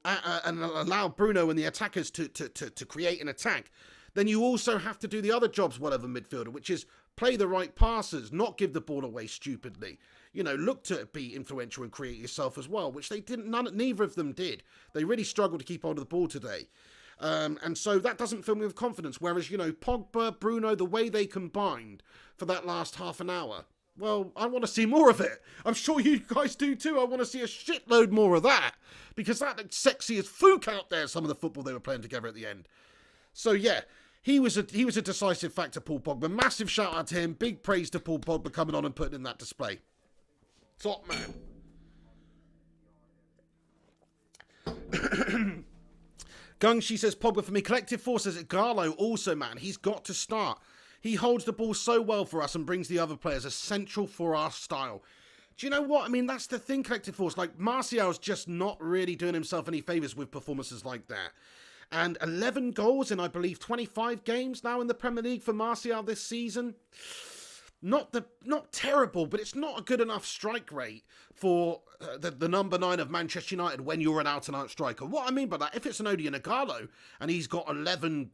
and allow Bruno and the attackers to create an attack, then you also have to do the other jobs well of a midfielder, which is play the right passes, not give the ball away stupidly. You know, look to be influential and create yourself as well, which they didn't. Neither of them did. They really struggled to keep hold of the ball today. And so that doesn't fill me with confidence. Whereas, you know, Pogba, Bruno, the way they combined for that last half an hour, well, I want to see more of it. I'm sure you guys do too. I want to see a shitload more of that. Because that looked sexy as fook out there, some of the football they were playing together at the end. So yeah, he was a decisive factor, Paul Pogba. Massive shout out to him. Big praise to Paul Pogba coming on and putting in that display. Top man. Gung, she says, Pogba for me. Collective Force says, Garlo also, man. He's got to start. He holds the ball so well for us and brings the other players essential for our style. Do you know what? I mean, that's the thing, Collective Force. Like, Martial's just not really doing himself any favours with performances like that. And 11 goals in, I believe, 25 games now in the Premier League for Martial this season. Not terrible, but it's not a good enough strike rate for the number 9 of Manchester United when you're an out-and-out striker. What I mean by that, if it's an Odion Ighalo and he's got 11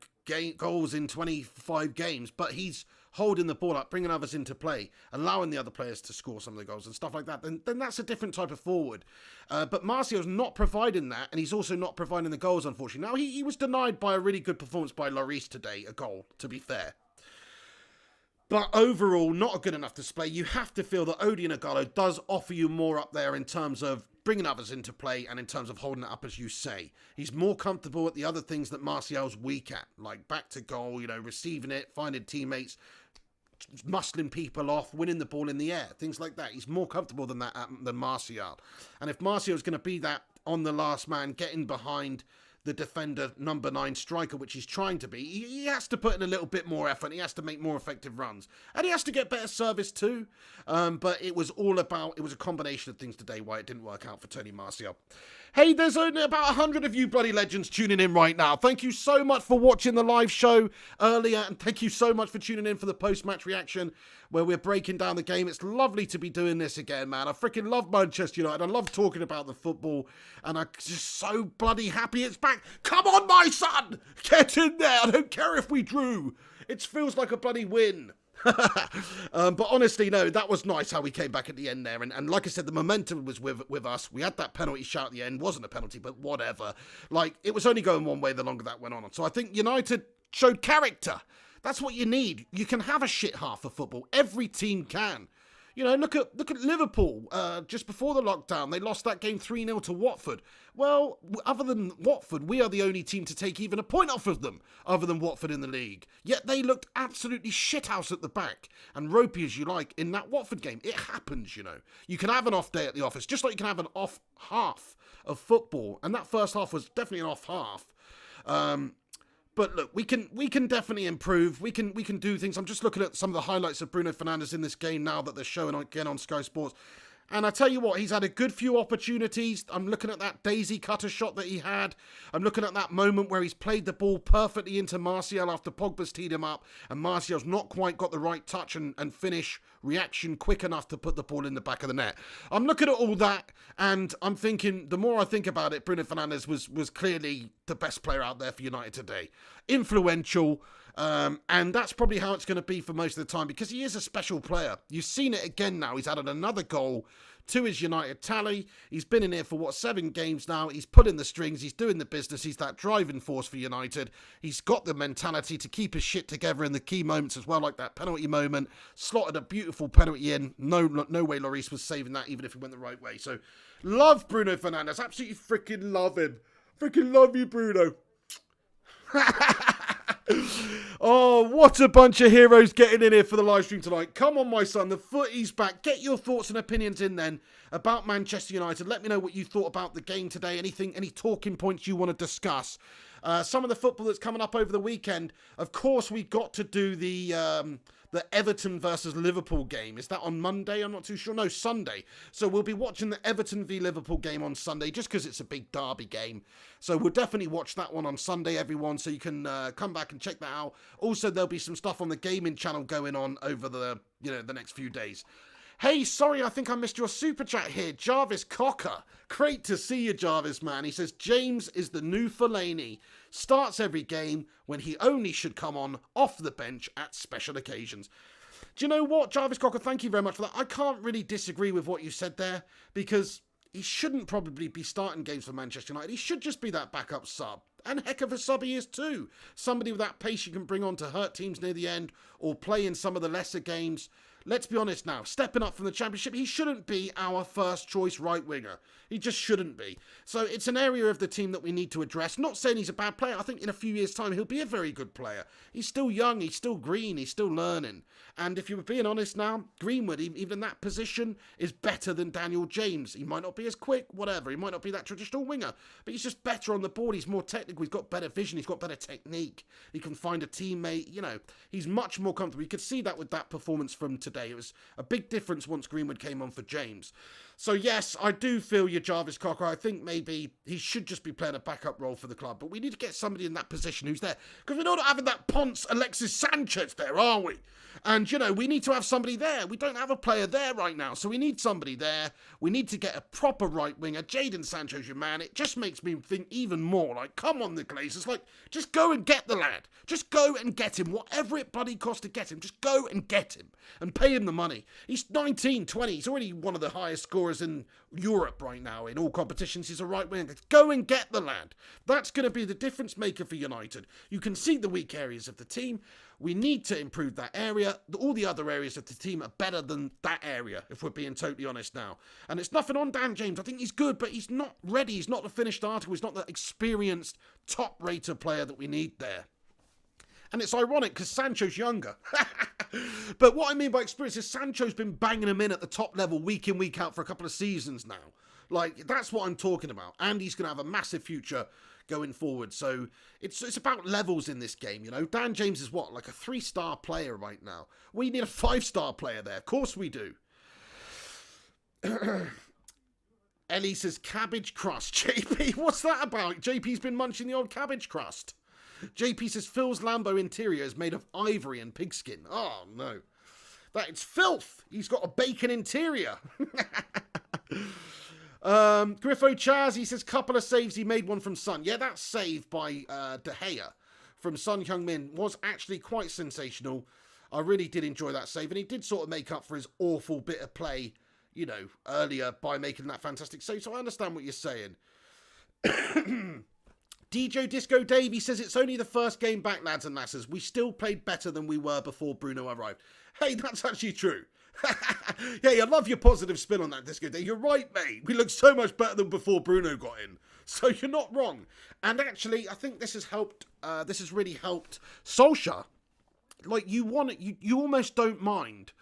goals in 25 games, but he's holding the ball up, bringing others into play, allowing the other players to score some of the goals and stuff like that, then that's a different type of forward. But Martial's not providing that, and he's also not providing the goals, unfortunately. Now, he was denied by a really good performance by Lloris today, a goal, to be fair. But overall, not a good enough display. You have to feel that Odion Ighalo does offer you more up there in terms of bringing others into play and in terms of holding it up, as you say. He's more comfortable at the other things that Martial's weak at, like back to goal, you know, receiving it, finding teammates, muscling people off, winning the ball in the air, things like that. He's more comfortable than that than Martial. And if Martial's going to be that on the last man, getting behind the defender, number 9 striker, which he's trying to be, he has to put in a little bit more effort. He has to make more effective runs. And he has to get better service too. But it was a combination of things today why it didn't work out for Tony Martial. Hey, there's only about 100 of you bloody legends tuning in right now. Thank you so much for watching the live show earlier, and thank you so much for tuning in for the post-match reaction where we're breaking down the game. It's lovely to be doing this again, man. I freaking love Manchester United. I love talking about the football, and I'm just so bloody happy it's back. Come on, my son! Get in there! I don't care if we drew. It feels like a bloody win. But honestly, no, that was nice how we came back at the end there. And like I said, the momentum was with us. We had that penalty shout at the end. Wasn't a penalty, but whatever. Like, it was only going one way the longer that went on. So I think United showed character. That's what you need. You can have a shit half of football. Every team can. You know, look at Liverpool. Just before the lockdown, they lost that game 3-0 to Watford. Well, other than Watford, we are the only team to take even a point off of them, other than Watford in the league. Yet they looked absolutely shithouse at the back, and ropey as you like in that Watford game. It happens, you know. You can have an off day at the office, just like you can have an off half of football. And that first half was definitely an off half. But look, we can definitely improve. We can do things. I'm just looking at some of the highlights of Bruno Fernandes in this game now that they're showing again on Sky Sports. And I tell you what, he's had a good few opportunities. I'm looking at that daisy cutter shot that he had. I'm looking at that moment where he's played the ball perfectly into Martial after Pogba's teed him up. And Martial's not quite got the right touch and finish reaction quick enough to put the ball in the back of the net. I'm looking at all that and I'm thinking, the more I think about it, Bruno Fernandes was clearly the best player out there for United today. Influential. And that's probably how it's going to be for most of the time because he is a special player. You've seen it again now. He's added another goal to his United tally. He's been in here for 7 games now. He's pulling the strings. He's doing the business. He's that driving force for United. He's got the mentality to keep his shit together in the key moments as well, like that penalty moment. Slotted a beautiful penalty in. No way Lloris was saving that, even if he went the right way. So, love Bruno Fernandes. Absolutely freaking love him. Freaking love you, Bruno. Oh, what a bunch of heroes getting in here for the live stream tonight. Come on, my son, the footy's back. Get your thoughts and opinions in then about Manchester United. Let me know what you thought about the game today. Any talking points you want to discuss. Some of the football that's coming up over the weekend, of course, we got to do the Everton versus Liverpool game. Is that on Monday? I'm not too sure. No, Sunday. So we'll be watching the Everton v Liverpool game on Sunday, just because it's a big derby game. So we'll definitely watch that one on Sunday, everyone, so you can come back and check that out. Also, there'll be some stuff on the gaming channel going on over the next few days. Hey, sorry, I think I missed your super chat here. Jarvis Cocker. Great to see you, Jarvis, man. He says, James is the new Fellaini. Starts every game when he only should come on off the bench at special occasions. Do you know what, Jarvis Cocker? Thank you very much for that. I can't really disagree with what you said there, because he shouldn't probably be starting games for Manchester United. He should just be that backup sub. And heck of a sub he is too. Somebody with that pace you can bring on to hurt teams near the end or play in some of the lesser games. Let's be honest now, stepping up from the Championship, he shouldn't be our first choice right winger. He just shouldn't be. So it's an area of the team that we need to address. Not saying he's a bad player. I think in a few years' time he'll be a very good player. He's still young, he's still green, he's still learning. And if you were being honest now, Greenwood, even in that position, is better than Daniel James. He might not be as quick, whatever. He might not be that traditional winger, but he's just better on the board. He's more technical. He's got better vision. He's got better technique. He can find a teammate. He's much more comfortable. You could see that with that performance from today. It was a big difference once Greenwood came on for James. So yes, I do feel you, Jarvis Cocker. I think maybe he should just be playing a backup role for the club, but we need to get somebody in that position who's there, because we're not having that Ponce Alexis Sanchez there, are we? And, we need to have somebody there. We don't have a player there right now, so we need somebody there. We need to get a proper right winger. Jadon Sancho's your man. It just makes me think even more, like, come on, the Glazers. Like, just go and get the lad. Just go and get him. Whatever it bloody costs to get him, just go and get him and pay him the money. He's 19, 20. He's already one of the highest scorers in Europe right now. In all competitions, he's a right winger. Go and get the lad. That's going to be the difference maker for United. You can see the weak areas of the team. We need to improve that area. All the other areas of the team are better than that area, if we're being totally honest now. And it's nothing on Dan James. I think he's good, but he's not ready. He's not the finished article. He's not the experienced, top-rated player that we need there. And it's ironic because Sancho's younger. But what I mean by experience is Sancho's been banging him in at the top level week in, week out for a couple of seasons now. Like, that's what I'm talking about. And he's going to have a massive future going forward. So it's about levels in this game, Dan James is what, like a 3-star player right now. We need a 5-star player there. Of course we do. Ellie says cabbage crust. JP, what's that about? JP's been munching the old cabbage crust. JP says Phil's Lambo interior is made of ivory and pigskin. Oh no, that it's filth. He's got a bacon interior. Griffo Chaz, he says couple of saves, he made one from Son. Yeah, that save by De Gea from Son Heung-min was actually quite sensational. I really did enjoy that save, and he did sort of make up for his awful bit of play, earlier by making that fantastic save. So I understand what you're saying. DJ Disco Dave, he says it's only the first game back, lads and lasses. We still played better than we were before Bruno arrived. Hey, that's actually true. Yeah, I love your positive spin on that, Disco Dave. You're right, mate. We look so much better than before Bruno got in. So you're not wrong. And actually, I think this has helped. This has really helped Solskjaer. Like, you almost don't mind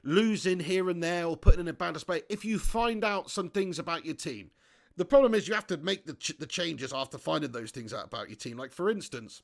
losing here and there or putting in a bad display if you find out some things about your team. The problem is you have to make the changes after finding those things out about your team. Like, for instance,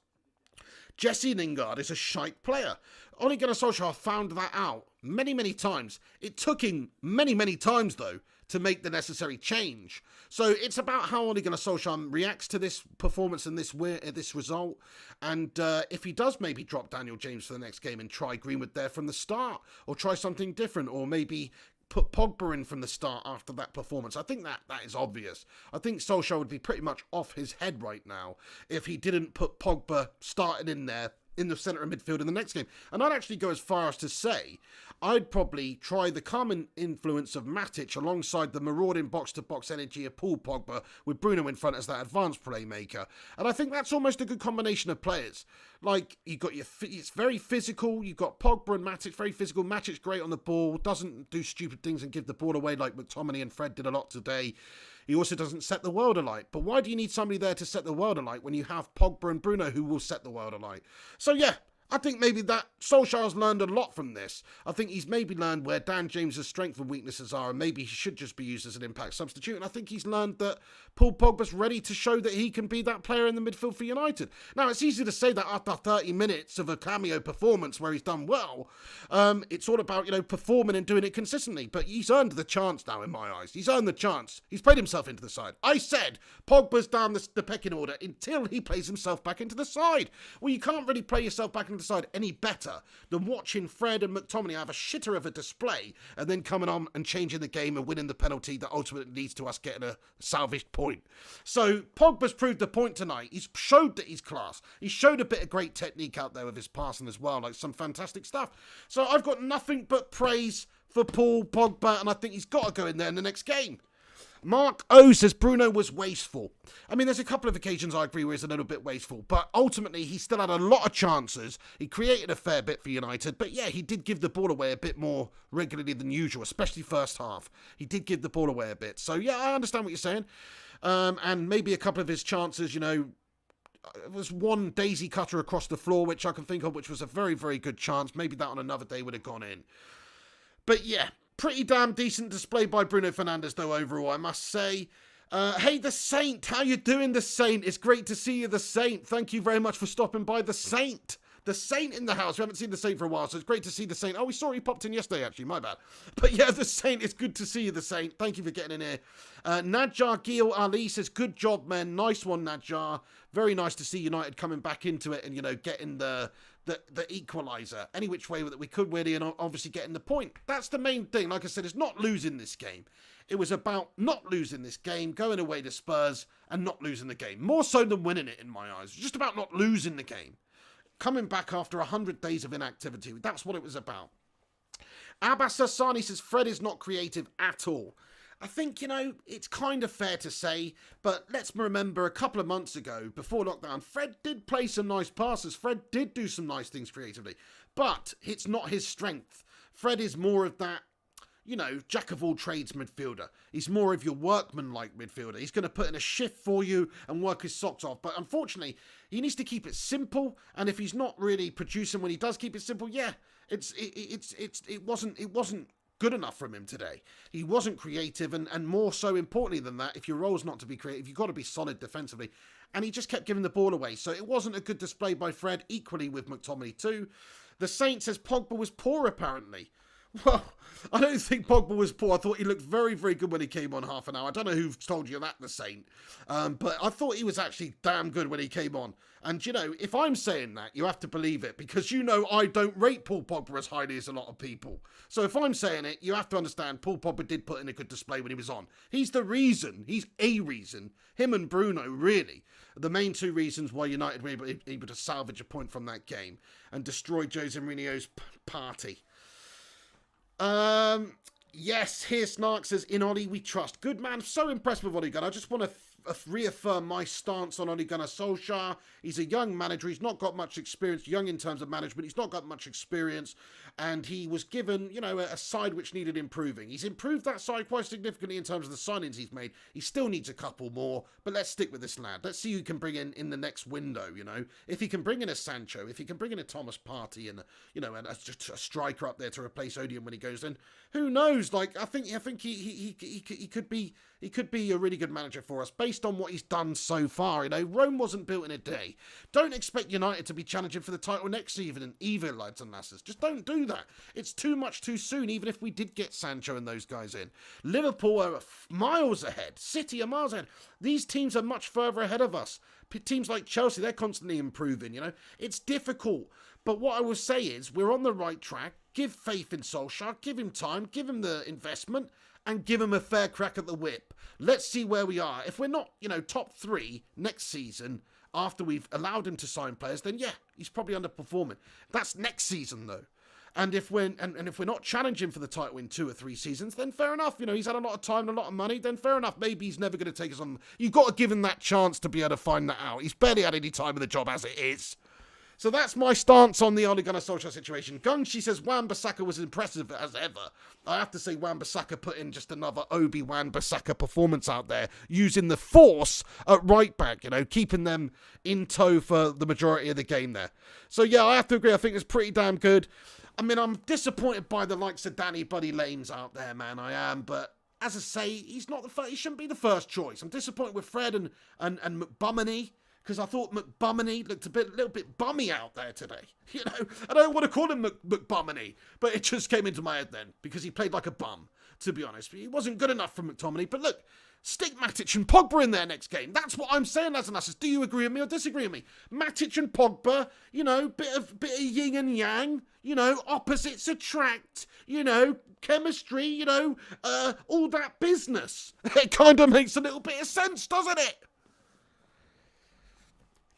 Jesse Lingard is a shite player. Ole Gunnar Solskjaer found that out many, many times. It took him many, many times, though, to make the necessary change. So it's about how Ole Gunnar Solskjaer reacts to this performance and this result. And if he does maybe drop Daniel James for the next game and try Greenwood there from the start, or try something different, or maybe put Pogba in from the start after that performance. I think that is obvious. I think Solskjaer would be pretty much off his head right now if he didn't put Pogba starting in there in the centre of midfield in the next game. And I'd actually go as far as to say I'd probably try the common influence of Matic alongside the marauding box-to-box energy of Paul Pogba with Bruno in front as that advanced playmaker. And I think that's almost a good combination of players. Like, you've got it's very physical. You've got Pogba and Matic, very physical. Matic's great on the ball, doesn't do stupid things and give the ball away like McTominay and Fred did a lot today. He also doesn't set the world alight. But why do you need somebody there to set the world alight when you have Pogba and Bruno who will set the world alight? So yeah, I think maybe that Solskjaer's learned a lot from this. I think he's maybe learned where Dan James's strengths and weaknesses are, and maybe he should just be used as an impact substitute. And I think he's learned that Paul Pogba's ready to show that he can be that player in the midfield for United. Now, it's easy to say that after 30 minutes of a cameo performance where he's done well. It's all about, performing and doing it consistently. But he's earned the chance now, in my eyes. He's earned the chance. He's played himself into the side. I said Pogba's down the pecking order until he plays himself back into the side. Well, you can't really play yourself back into the side any better than watching Fred and McTominay have a shitter of a display and then coming on and changing the game and winning the penalty that ultimately leads to us getting a salvaged point. So Pogba's proved the point tonight. He's showed that he's class. He showed a bit of great technique out there with his passing as well, like some fantastic stuff. So I've got nothing but praise for Paul Pogba, and I think he's got to go in there in the next game. Mark O says Bruno was wasteful. I mean, there's a couple of occasions I agree where he's a little bit wasteful, but ultimately he still had a lot of chances. He created a fair bit for United, but yeah, he did give the ball away a bit more regularly than usual, especially first half. He did give the ball away a bit. So yeah, I understand what you're saying. And maybe a couple of his chances, it was one daisy cutter across the floor, which I can think of, which was a very, very good chance. Maybe that on another day would have gone in. But yeah, pretty damn decent display by Bruno Fernandes, though, overall, I must say. Hey, The Saint, how you doing, The Saint? It's great to see you, The Saint. Thank you very much for stopping by, The Saint. The Saint in the house. We haven't seen The Saint for a while, so it's great to see The Saint. Oh, we saw he popped in yesterday, actually. My bad. But yeah, The Saint, it's good to see you, The Saint. Thank you for getting in here. Najjar Gil Ali says, good job, man. Nice one, Najjar. Very nice to see United coming back into it and, getting the equaliser any which way that we could, really, and obviously getting the point. That's the main thing. Like I said, it's not losing this game. It was about not losing this game, going away to Spurs and not losing the game. More so than winning it, in my eyes. It's just about not losing the game. Coming back after 100 days of inactivity. That's what it was about. Abbas Hassani says Fred is not creative at all. I think, it's kind of fair to say, but let's remember a couple of months ago, before lockdown, Fred did play some nice passes. Fred did do some nice things creatively, but it's not his strength. Fred is more of that, jack of all trades midfielder. He's more of your workman-like midfielder. He's going to put in a shift for you and work his socks off. But unfortunately, he needs to keep it simple. And if he's not really producing when he does keep it simple, yeah, it wasn't good enough from him today. He wasn't creative, and more so importantly than that, if your role's not to be creative, you've got to be solid defensively. And he just kept giving the ball away. So it wasn't a good display by Fred, equally with McTominay too. The Saint says Pogba was poor, apparently. Well, I don't think Pogba was poor. I thought he looked very, very good when he came on half an hour. I don't know who told you that, The Saint. But I thought he was actually damn good when he came on. And, if I'm saying that, you have to believe it. Because I don't rate Paul Pogba as highly as a lot of people. So if I'm saying it, you have to understand Paul Pogba did put in a good display when he was on. He's the reason. He's a reason. Him and Bruno, really. The main two reasons why United were able to salvage a point from that game. And destroy Jose Mourinho's party. Yes, here Snark says, in Oli we trust. Good man, so impressed with Ole Gunnar. I just want to reaffirm my stance on Ole Gunnar Solskjaer. He's a young manager. He's not got much experience, young in terms of management. He's not got much experience. And he was given, a side which needed improving. He's improved that side quite significantly in terms of the signings he's made. He still needs a couple more, but let's stick with this lad. Let's see who he can bring in the next window, If he can bring in a Sancho, if he can bring in a Thomas Partey and, and a striker up there to replace Odion when he goes in, who knows? Like, I think he could be a really good manager for us based on what he's done so far. Rome wasn't built in a day. Don't expect United to be challenging for the title next season either, lads and lasses. Just don't do that. It's too much too soon, even if we did get Sancho and those guys in. Liverpool are miles ahead. City are miles ahead. These teams are much further ahead of us. Teams like Chelsea, they're constantly improving, It's difficult. But what I will say is, we're on the right track. Give faith in Solskjaer. Give him time. Give him the investment. And give him a fair crack at the whip. Let's see where we are. If we're not, top 3 next season, after we've allowed him to sign players, then yeah, he's probably underperforming. That's next season, though. And if we're not challenging for the title in 2 or 3 seasons, then fair enough. He's had a lot of time and a lot of money, then fair enough. Maybe he's never going to take us on. You've got to give him that chance to be able to find that out. He's barely had any time in the job as it is. So that's my stance on the Ole Gunnar Solskjaer situation. Gungshi says Wan-Bissaka was impressive as ever. I have to say Wan-Bissaka put in just another Obi Wan-Bissaka performance out there, using the force at right back, keeping them in tow for the majority of the game there. So yeah, I have to agree. I think it's pretty damn good. I mean, I'm disappointed by the likes of Danny Buddy Lanes out there, man. I am, but as I say, he's not the first. He shouldn't be the first choice. I'm disappointed with Fred and McBummany, because I thought McBummany looked a little bit bummy out there today. I don't want to call him McBummany, but it just came into my head then, because he played like a bum, to be honest. He wasn't good enough for McTominay, but look, stick Matic and Pogba in there next game. That's what I'm saying, as an assist. Do you agree with me or disagree with me? Matic and Pogba, bit of yin and yang, opposites attract, chemistry, all that business. It kind of makes a little bit of sense, doesn't it?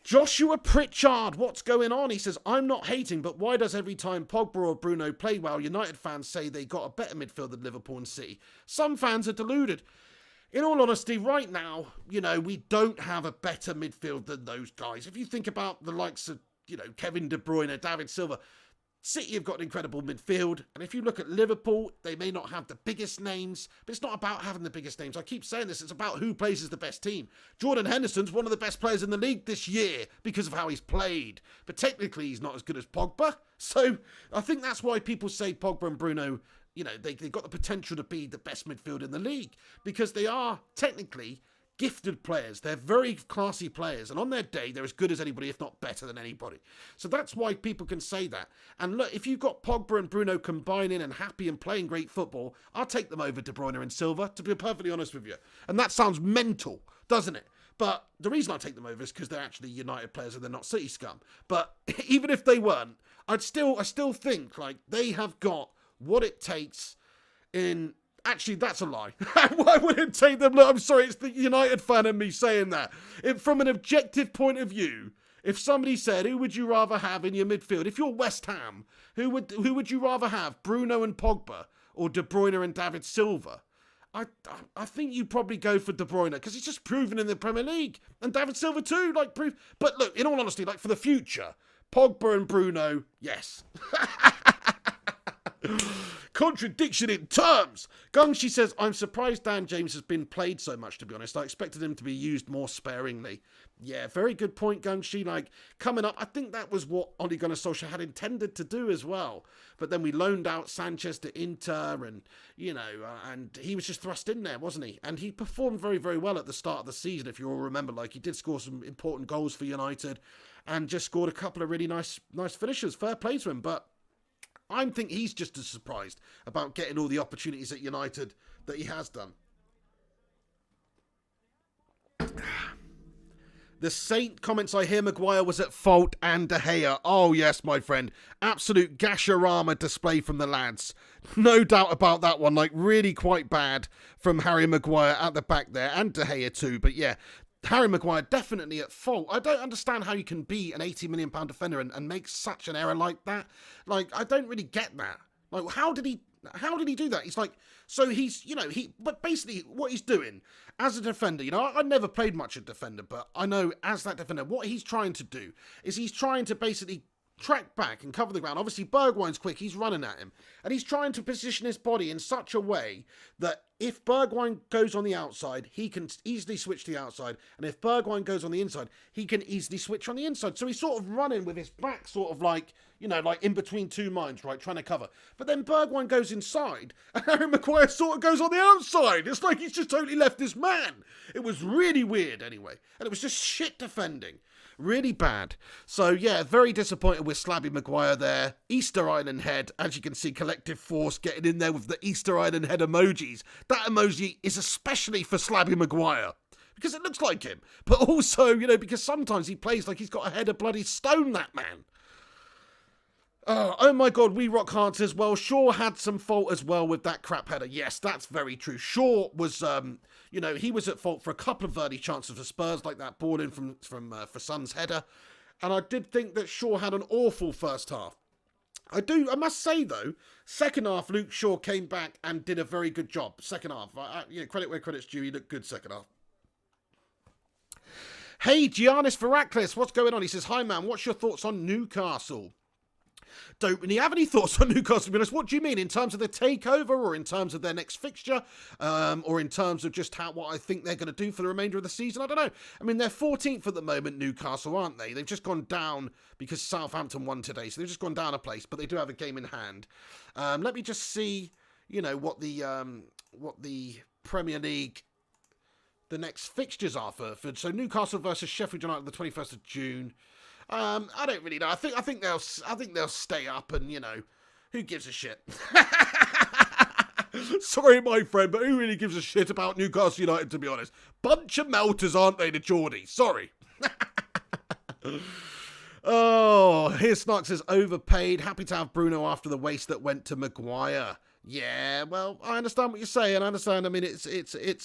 Joshua Pritchard, what's going on? He says, I'm not hating, but why does every time Pogba or Bruno play well, United fans say they got a better midfield than Liverpool and City? Some fans are deluded. In all honesty, right now, we don't have a better midfield than those guys. If you think about the likes of, Kevin De Bruyne, David Silva, City have got an incredible midfield. And if you look at Liverpool, they may not have the biggest names, but it's not about having the biggest names. I keep saying this, it's about who plays as the best team. Jordan Henderson's one of the best players in the league this year because of how he's played. But technically, he's not as good as Pogba. So I think that's why people say Pogba and Bruno, they've got the potential to be the best midfield in the league, because they are technically gifted players. They're very classy players, and on their day, they're as good as anybody, if not better than anybody. So that's why people can say that. And look, if you've got Pogba and Bruno combining and happy and playing great football, I'll take them over De Bruyne and Silva, to be perfectly honest with you. And that sounds mental, doesn't it? But the reason I take them over is because they're actually United players and they're not City scum. But even if they weren't, I still think like they have got what it takes in... Actually, that's a lie. Why would it take them? Look, I'm sorry, it's the United fan in me saying that. From an objective point of view, if somebody said, who would you rather have in your midfield? If you're West Ham, who would you rather have? Bruno and Pogba or De Bruyne and David Silva? I think you'd probably go for De Bruyne, because he's just proven in the Premier League. And David Silva too, But look, in all honesty, for the future, Pogba and Bruno, yes. Contradiction in terms. Gungshi says, I'm surprised Dan James has been played so much, to be honest. I expected him to be used more sparingly. Yeah, very good point, Gungshi. Coming up, I think that was what Ole Gunnar Solskjaer had intended to do as well. But then we loaned out Sanchez to Inter and, and he was just thrust in there, wasn't he? And he performed very, very well at the start of the season, if you all remember. He did score some important goals for United and just scored a couple of really nice finishes. Fair play to him, but I think he's just as surprised about getting all the opportunities at United that he has done. The Saint comments, I hear Maguire was at fault and De Gea. Oh yes, my friend. Absolute Gasharama display from the lads. No doubt about that one. Really quite bad from Harry Maguire at the back there, and De Gea too. But yeah, Harry Maguire definitely at fault. I don't understand how you can be an £80 million defender and make such an error like that. I don't really get that. How did he do that? But basically what he's doing as a defender, I never played much of defender, but I know as that defender, what he's trying to do is he's trying to basically track back and cover the ground. Obviously, Bergwijn's quick. He's running at him. And he's trying to position his body in such a way that if Bergwijn goes on the outside, he can easily switch to the outside. And if Bergwijn goes on the inside, he can easily switch on the inside. So he's sort of running with his back sort of in between two minds, right, trying to cover. But then Bergwijn goes inside, and Harry Maguire sort of goes on the outside. It's like he's just totally left his man. It was really weird anyway. And it was just shit defending. Really bad. So, yeah, very disappointed with Slabby Maguire there. Easter Island head, as you can see, collective force getting in there with the Easter Island head emojis. That emoji is especially for Slabby Maguire, because it looks like him. But also, because sometimes he plays like he's got a head of bloody stone, that man. Oh my God, We Rock Hard says, well, Shaw had some fault as well with that crap header. Yes, that's very true. Shaw was, he was at fault for a couple of early chances for Spurs, like that ball in from for Son's header. And I did think that Shaw had an awful first half. I must say, though, second half, Luke Shaw came back and did a very good job. Second half, credit where credit's due, he looked good second half. Hey, Giannis Varaklis, what's going on? He says, hi, man, what's your thoughts on Newcastle? Don't really have any thoughts on Newcastle, to be honest. What do you mean? In terms of the takeover, or in terms of their next fixture, or in terms of just what I think they're going to do for the remainder of the season? I don't know. I mean, they're 14th at the moment, Newcastle, aren't they? They've just gone down because Southampton won today, so they've just gone down a place, but they do have a game in hand. Let me just see, what the Premier League, the next fixtures are for. So Newcastle versus Sheffield United the 21st of June. I don't really know. I think they'll stay up, and who gives a shit? Sorry, my friend, but who really gives a shit about Newcastle United, to be honest? Bunch of melters, aren't they, the Geordies? Sorry. Oh, here Snark says overpaid. Happy to have Bruno after the waste that went to Maguire. Yeah, well, I understand what you're saying. I understand. I mean, it's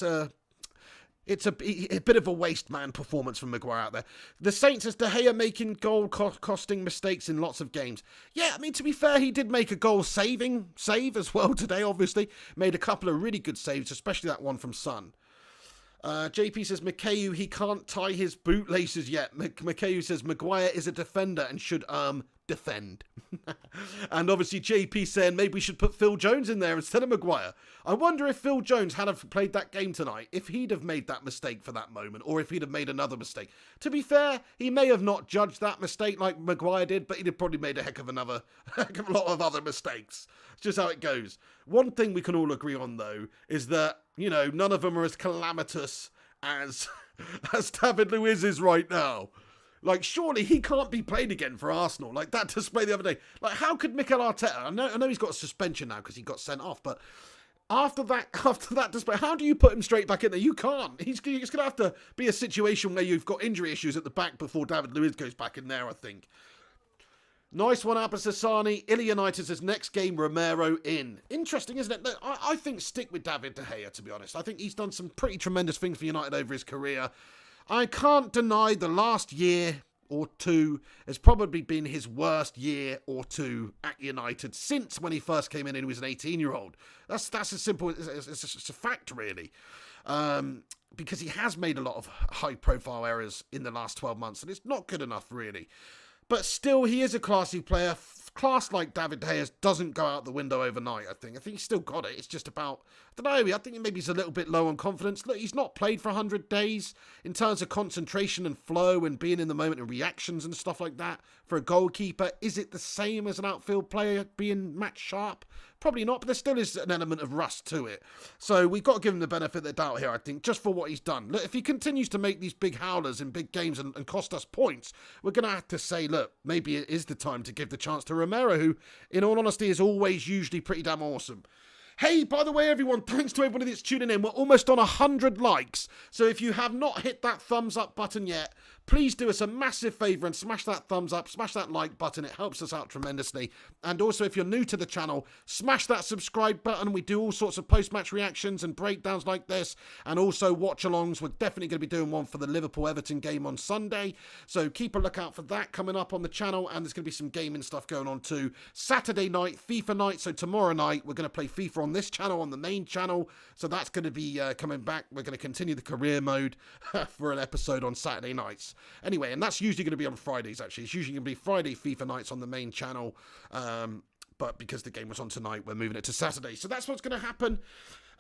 a bit of a waste man performance from Maguire out there. The Saints says De Gea making goal costing mistakes in lots of games. Yeah, I mean, to be fair, he did make a goal save as well today, obviously. Made a couple of really good saves, especially that one from Son. JP says, Mikhail, he can't tie his bootlaces yet. Mikhail says, Maguire is a defender and should, defend. And obviously JP saying maybe we should put Phil Jones in there instead of Maguire. I wonder if Phil Jones had have played that game tonight, if he'd have made that mistake for that moment, or if he'd have made another mistake. To be fair, he may have not judged that mistake like Maguire did, but he'd have probably made a heck of a lot of other mistakes. It's just how it goes. One thing we can all agree on, though, is that, none of them are as calamitous as David Luiz is right now. Like, surely he can't be played again for Arsenal. Like, that display the other day. Like, how could Mikel Arteta... I know he's got a suspension now because he got sent off, but after that display, how do you put him straight back in there? You can't. It's going to have to be a situation where you've got injury issues at the back before David Luiz goes back in there, I think. Nice one, Abba Sassani. United says, next game, Romero in. Interesting, isn't it? I think stick with David De Gea, to be honest. I think he's done some pretty tremendous things for United over his career. I can't deny the last year or two has probably been his worst year or two at United since when he first came in and he was an 18-year-old. That's as simple, it's a fact, really. Because he has made a lot of high-profile errors in the last 12 months, and it's not good enough, really. But still, he is a classy player. Class like David De Gea doesn't go out the window overnight, I think. I think he's still got it. It's just about, I don't know, I think maybe he's a little bit low on confidence. Look, he's not played for 100 days in terms of concentration and flow and being in the moment and reactions and stuff like that. For a goalkeeper, is it the same as an outfield player being match sharp? Probably not, but there still is an element of rust to it. So we've got to give him the benefit of the doubt here, I think, just for what he's done. Look, if he continues to make these big howlers in big games and cost us points, we're going to have to say, look, maybe it is the time to give the chance to Romero, who, in all honesty, is always usually pretty damn awesome. Hey, by the way, everyone, thanks to everybody that's tuning in. We're almost on 100 likes. So if you have not hit that thumbs up button yet, please do us a massive favour and smash that thumbs up, smash that like button. It helps us out tremendously. And also, if you're new to the channel, smash that subscribe button. We do all sorts of post-match reactions and breakdowns like this, and also watch-alongs. We're definitely going to be doing one for the Liverpool-Everton game on Sunday. So keep a lookout for that coming up on the channel, and there's going to be some gaming stuff going on too. Saturday night, FIFA night. So tomorrow night, we're going to play FIFA on this channel, on the main channel. So that's going to be coming back. We're going to continue the career mode for an episode on Saturday nights. Anyway, and that's usually going to be on Fridays, actually. It's usually going to be Friday FIFA nights on the main channel. But because the game was on tonight, we're moving it to Saturday. So that's what's going to happen.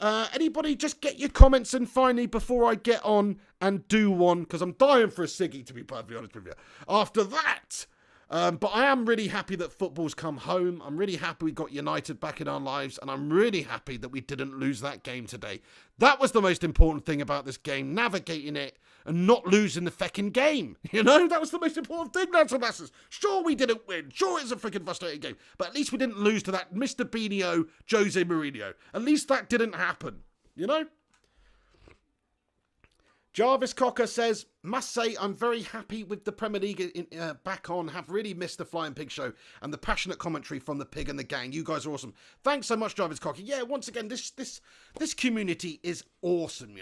Anybody, just get your comments in finally before I get on and do one, because I'm dying for a ciggy, to be perfectly honest with you. After that... but I am really happy that football's come home. I'm really happy we got United back in our lives, and I'm really happy that we didn't lose that game today. That was the most important thing about this game, navigating it and not losing the feckin' game. That was the most important thing, lads and lasses. Sure, we didn't win. Sure, it's a freaking frustrating game. But at least we didn't lose to that Mr. Beanio, Jose Mourinho. At least that didn't happen, Jarvis Cocker says, must say I'm very happy with the Premier League back on. Have really missed the Flying Pig show and the passionate commentary from the pig and the gang. You guys are awesome. Thanks so much, Jarvis Cocker. Yeah, once again, this community is awesome,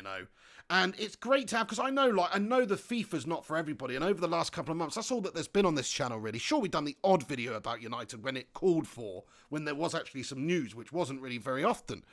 And it's great to have, because I know the FIFA's not for everybody. And over the last couple of months, that's all that there's been on this channel, really. Sure, we've done the odd video about United when it called for, when there was actually some news, which wasn't really very often.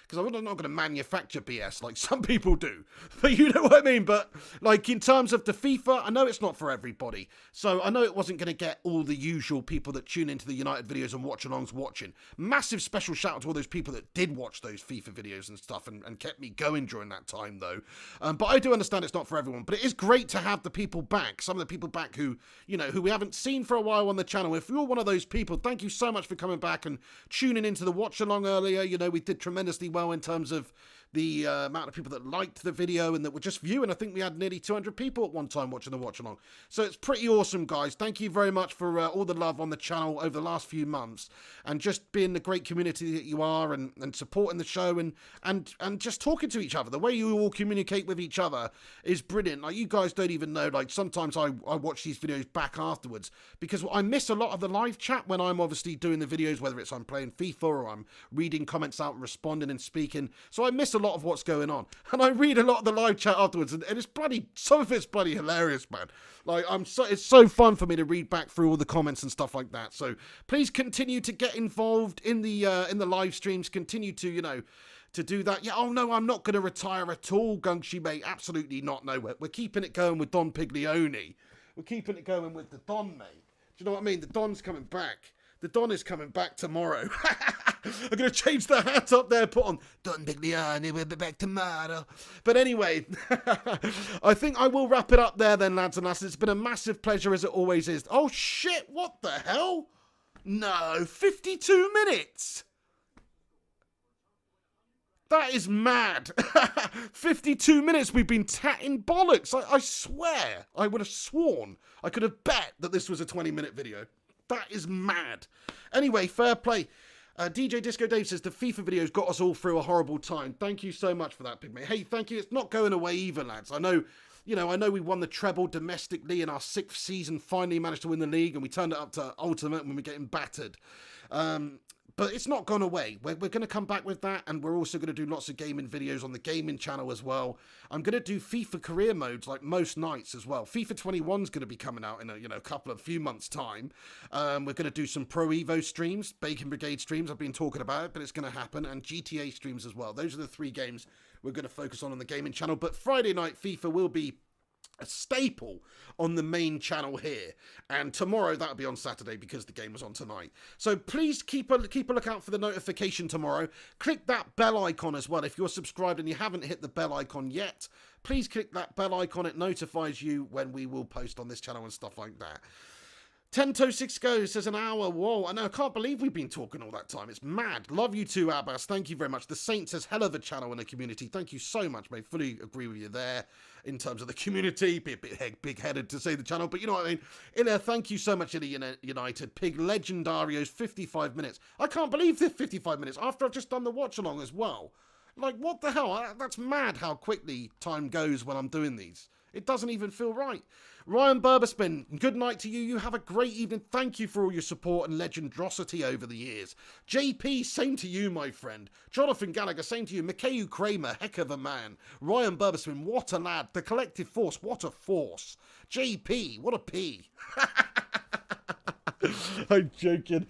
because I'm not going to manufacture BS like some people do. But you know what I mean? But like in terms of the FIFA, I know it's not for everybody. So I know it wasn't going to get all the usual people that tune into the United videos and watch-alongs watching. Massive special shout out to all those people that did watch those FIFA videos and stuff and kept me going during that time though. But I do understand it's not for everyone. But it is great to have the people back. Some of the people back who, you know, who we haven't seen for a while on the channel. If you're one of those people, thank you so much for coming back and tuning into the watch-along earlier. You know, we did tremendously well in terms of the amount of people that liked the video and that were just viewing. I think we had nearly 200 people at one time watching the watch along. So it's pretty awesome, guys. Thank you very much for all the love on the channel over the last few months and just being the great community that you are and supporting the show and just talking to each other. The way you all communicate with each other is brilliant. Like, you guys don't even know, like, sometimes I watch these videos back afterwards because I miss a lot of the live chat when I'm obviously doing the videos, whether it's I'm playing FIFA or I'm reading comments out and responding and speaking. So I miss a lot of what's going on, and I read a lot of the live chat afterwards, and it's bloody, some of it's bloody hilarious, man. Like, it's so fun for me to read back through all the comments and stuff like that. So please continue to get involved in the live streams. Continue to, you know, to do that. Yeah, oh no, I'm not going to retire at all, Gunkshy, mate. Absolutely not. No, we're keeping it going with Don Piglione. We're keeping it going with the Don, mate. Do you know what I mean? The Don's coming back. The Don is coming back tomorrow. I'm going to change the hat up there, put on Don Piglione, we'll be back tomorrow. But anyway, I think I will wrap it up there then, lads and lasses. It's been a massive pleasure, as it always is. Oh, shit, what the hell? No, 52 minutes. That is mad. 52 minutes we've been tatting bollocks. I swear, I would have sworn, I could have bet that this was a 20-minute video. That is mad. Anyway, fair play. DJ Disco Dave says the FIFA videos got us all through a horrible time. Thank you so much for that, Pigmate. Hey, thank you. It's not going away either, lads. I know, you know, I know we won the treble domestically in our 6th season, finally managed to win the league, and we turned it up to Ultimate when we were getting battered. But it's not gone away. We're going to come back with that, and we're also going to do lots of gaming videos on the gaming channel as well. I'm going to do FIFA career modes like most nights as well. FIFA 21 is going to be coming out in a few months' time. We're going to do some Pro Evo streams, Bacon Brigade streams. I've been talking about it, but it's going to happen, and GTA streams as well. Those are the 3 games we're going to focus on the gaming channel. But Friday night FIFA will be a staple on the main channel here, and tomorrow that'll be on Saturday because the game was on tonight. So please keep a lookout for the notification tomorrow. Click that bell icon as well if you're subscribed and you haven't hit the bell icon yet. Please click that bell icon. It notifies you when we will post on this channel and stuff like that. 10-6 goes, says an hour. Whoa, I know, I can't believe we've been talking all that time. It's mad. Love you too, Abbas. Thank you very much. The Saint says, hell of a channel in the community. Thank you so much, mate. Fully agree with you there in terms of the community. Be a bit big-headed to say the channel, but you know what I mean. Illa, thank you so much, Illa United. Pig Legendarios, 55 minutes. I can't believe this 55 minutes after I've just done the watch-along as well. Like, what the hell? That's mad how quickly time goes when I'm doing these. It doesn't even feel right. Ryan Burberspin, good night to you. You have a great evening. Thank you for all your support and legendrosity over the years. JP, same to you, my friend. Jonathan Gallagher, same to you. Mikhail Kramer, heck of a man. Ryan Burberspin, what a lad. The Collective Force, what a force. JP, what a P. I'm joking.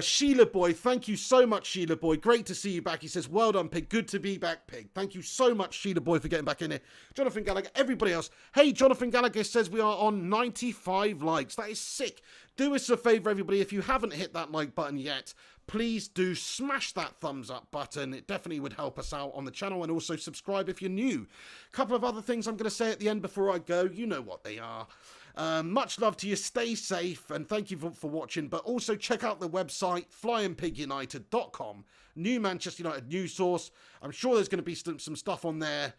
Sheila Boy, thank you so much, Sheila Boy. Great to see you back. He says, well done, Pig. Good to be back, Pig. Thank you so much, Sheila Boy, for getting back in here. Jonathan Gallagher, everybody else. Hey, Jonathan Gallagher says we are on 95 likes. That is sick. Do us a favour, everybody. If you haven't hit that like button yet, please do smash that thumbs up button. It definitely would help us out on the channel, and also subscribe if you're new. A couple of other things I'm going to say at the end before I go. You know what they are. Much love to you. Stay safe, and thank you for watching. But also check out the website, flyingpigunited.com. New Manchester United news source. I'm sure there's going to be some stuff on there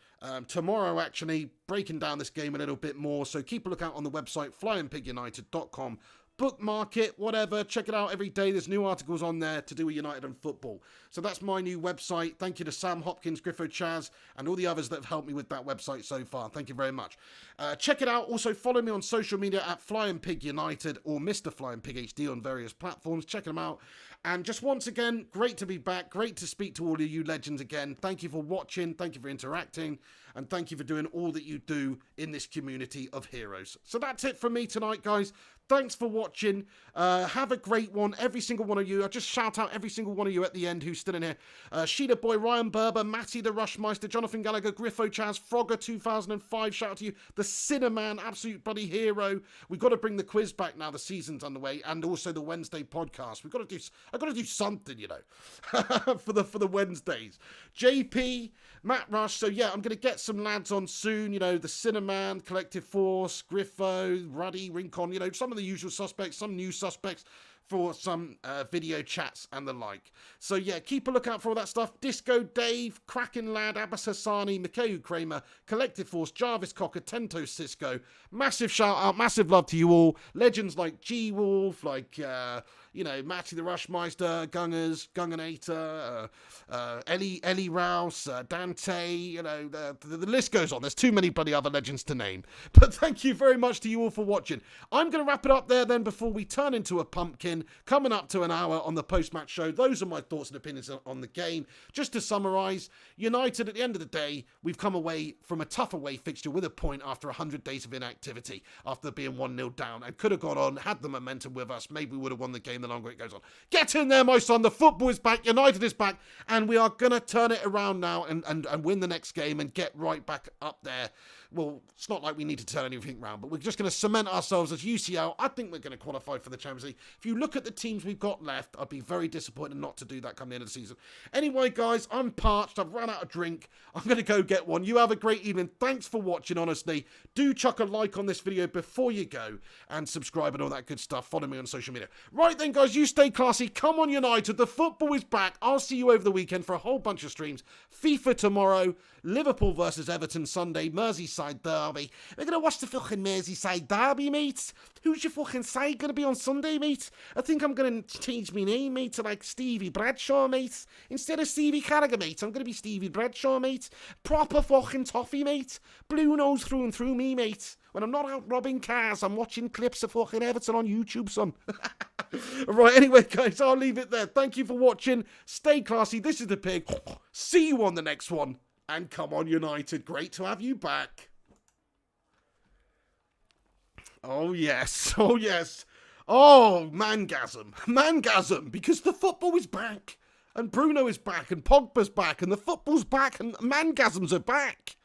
tomorrow, actually, breaking down this game a little bit more. So keep a lookout on the website, flyingpigunited.com. Bookmark it, whatever, check it out every day. There's new articles on there to do with United and football. So that's my new website. Thank you to Sam Hopkins, Griffo Chaz, and all the others that have helped me with that website so far. Thank you very much. Check it out. Also follow me on social media at Flying Pig United or Mr. Flying Pig HD on various platforms. Check them out. And just once again, great to be back. Great to speak to all of you legends again. Thank you for watching. Thank you for interacting. And thank you for doing all that you do in this community of heroes. So that's it from me tonight, guys. Thanks for watching. Have a great one, every single one of you. I'll just shout out every single one of you at the end who's still in here. Sheeta Boy, Ryan Berber, Matty the Rushmeister, Jonathan Gallagher, Griffo Chaz, Frogger 2005. Shout out to you. The Cineman, absolute bloody hero. We've got to bring the quiz back now. The season's underway, and also the Wednesday podcast. I've got to do something, you know, for the Wednesdays. JP, Matt Rush. So yeah, I'm going to get some lads on soon. You know, the Cineman, Collective Force, Griffo, Ruddy, Rincon. You know, some of the usual suspects, some new suspects for some video chats and the like. So yeah, keep a lookout for all that stuff. Disco Dave, Kraken Lad, Abbas Hassani, Mikhail Kramer, Collective Force, Jarvis Cocker, Tento Cisco. Massive shout out, massive love to you all. Legends like G-Wolf, like, you know, Matty the Rushmeister, Gungers, Gunganator, Ellie Rouse, Dante, you know, the list goes on. There's too many bloody other legends to name. But thank you very much to you all for watching. I'm going to wrap it up there then before we turn into a pumpkin. Coming up to an hour on the post-match show. Those are my thoughts and opinions on the game. Just to summarise, United, at the end of the day, we've come away from a tough away fixture with a point after 100 days of inactivity, after being 1-0 down, and could have gone on, had the momentum with us. Maybe we would have won the game the longer it goes on. Get in there, my son. The football is back. United is back. And we are going to turn it around now and win the next game and get right back up there. Well, it's not like we need to turn anything around, but we're just going to cement ourselves as UCL. I think we're going to qualify for the Champions League. If you look at the teams we've got left, I'd be very disappointed not to do that come the end of the season. Anyway, guys, I'm parched. I've run out of drink. I'm going to go get one. You have a great evening. Thanks for watching, honestly. Do chuck a like on this video before you go and subscribe and all that good stuff. Follow me on social media. Right then, guys, you stay classy. Come on, United. The football is back. I'll see you over the weekend for a whole bunch of streams. FIFA tomorrow. Liverpool versus Everton Sunday. Merseyside derby. We're going to watch the fucking Merseyside derby, mate. Who's your fucking side going to be on Sunday, mate? I think I'm going to change my name, mate, to like Stevie Bradshaw, mate. Instead of Stevie Carragher, mate, I'm going to be Stevie Bradshaw, mate. Proper fucking toffee, mate. Blue nose through and through me, mate. When I'm not out robbing cars, I'm watching clips of fucking Everton on YouTube, son. Right, anyway, guys, I'll leave it there. Thank you for watching. Stay classy. This is the Pig. See you on the next one. And come on, United. Great to have you back. Oh, yes. Oh, yes. Oh, mangasm. Mangasm. Because the football is back. And Bruno is back. And Pogba's back. And the football's back. And mangasms are back.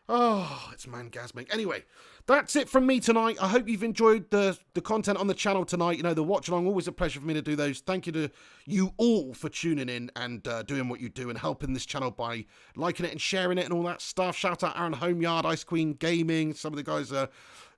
Oh, it's mangasmic. Anyway, that's it from me tonight. I hope you've enjoyed the content on the channel tonight. You know, the watch along, always a pleasure for me to do those. Thank you to you all for tuning in and doing what you do and helping this channel by liking it and sharing it and all that stuff. Shout out Aaron Homeyard, Ice Queen Gaming, some of the guys,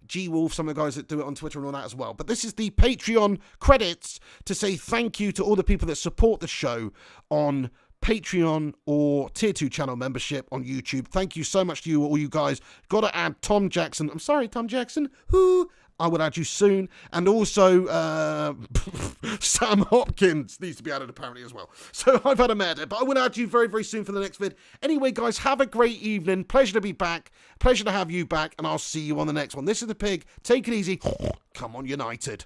G-Wolf, some of the guys that do it on Twitter and all that as well. But this is the Patreon credits to say thank you to all the people that support the show on Patreon or Tier 2 channel membership on YouTube. Thank you so much to you, all you guys. Got to add Tom Jackson. I'm sorry, Tom Jackson. Who? I will add you soon. And also, Sam Hopkins needs to be added apparently as well. So I've had a murder, but I will add you very, very soon for the next vid. Anyway, guys, have a great evening. Pleasure to be back. Pleasure to have you back. And I'll see you on the next one. This is the Pig. Take it easy. Come on, United.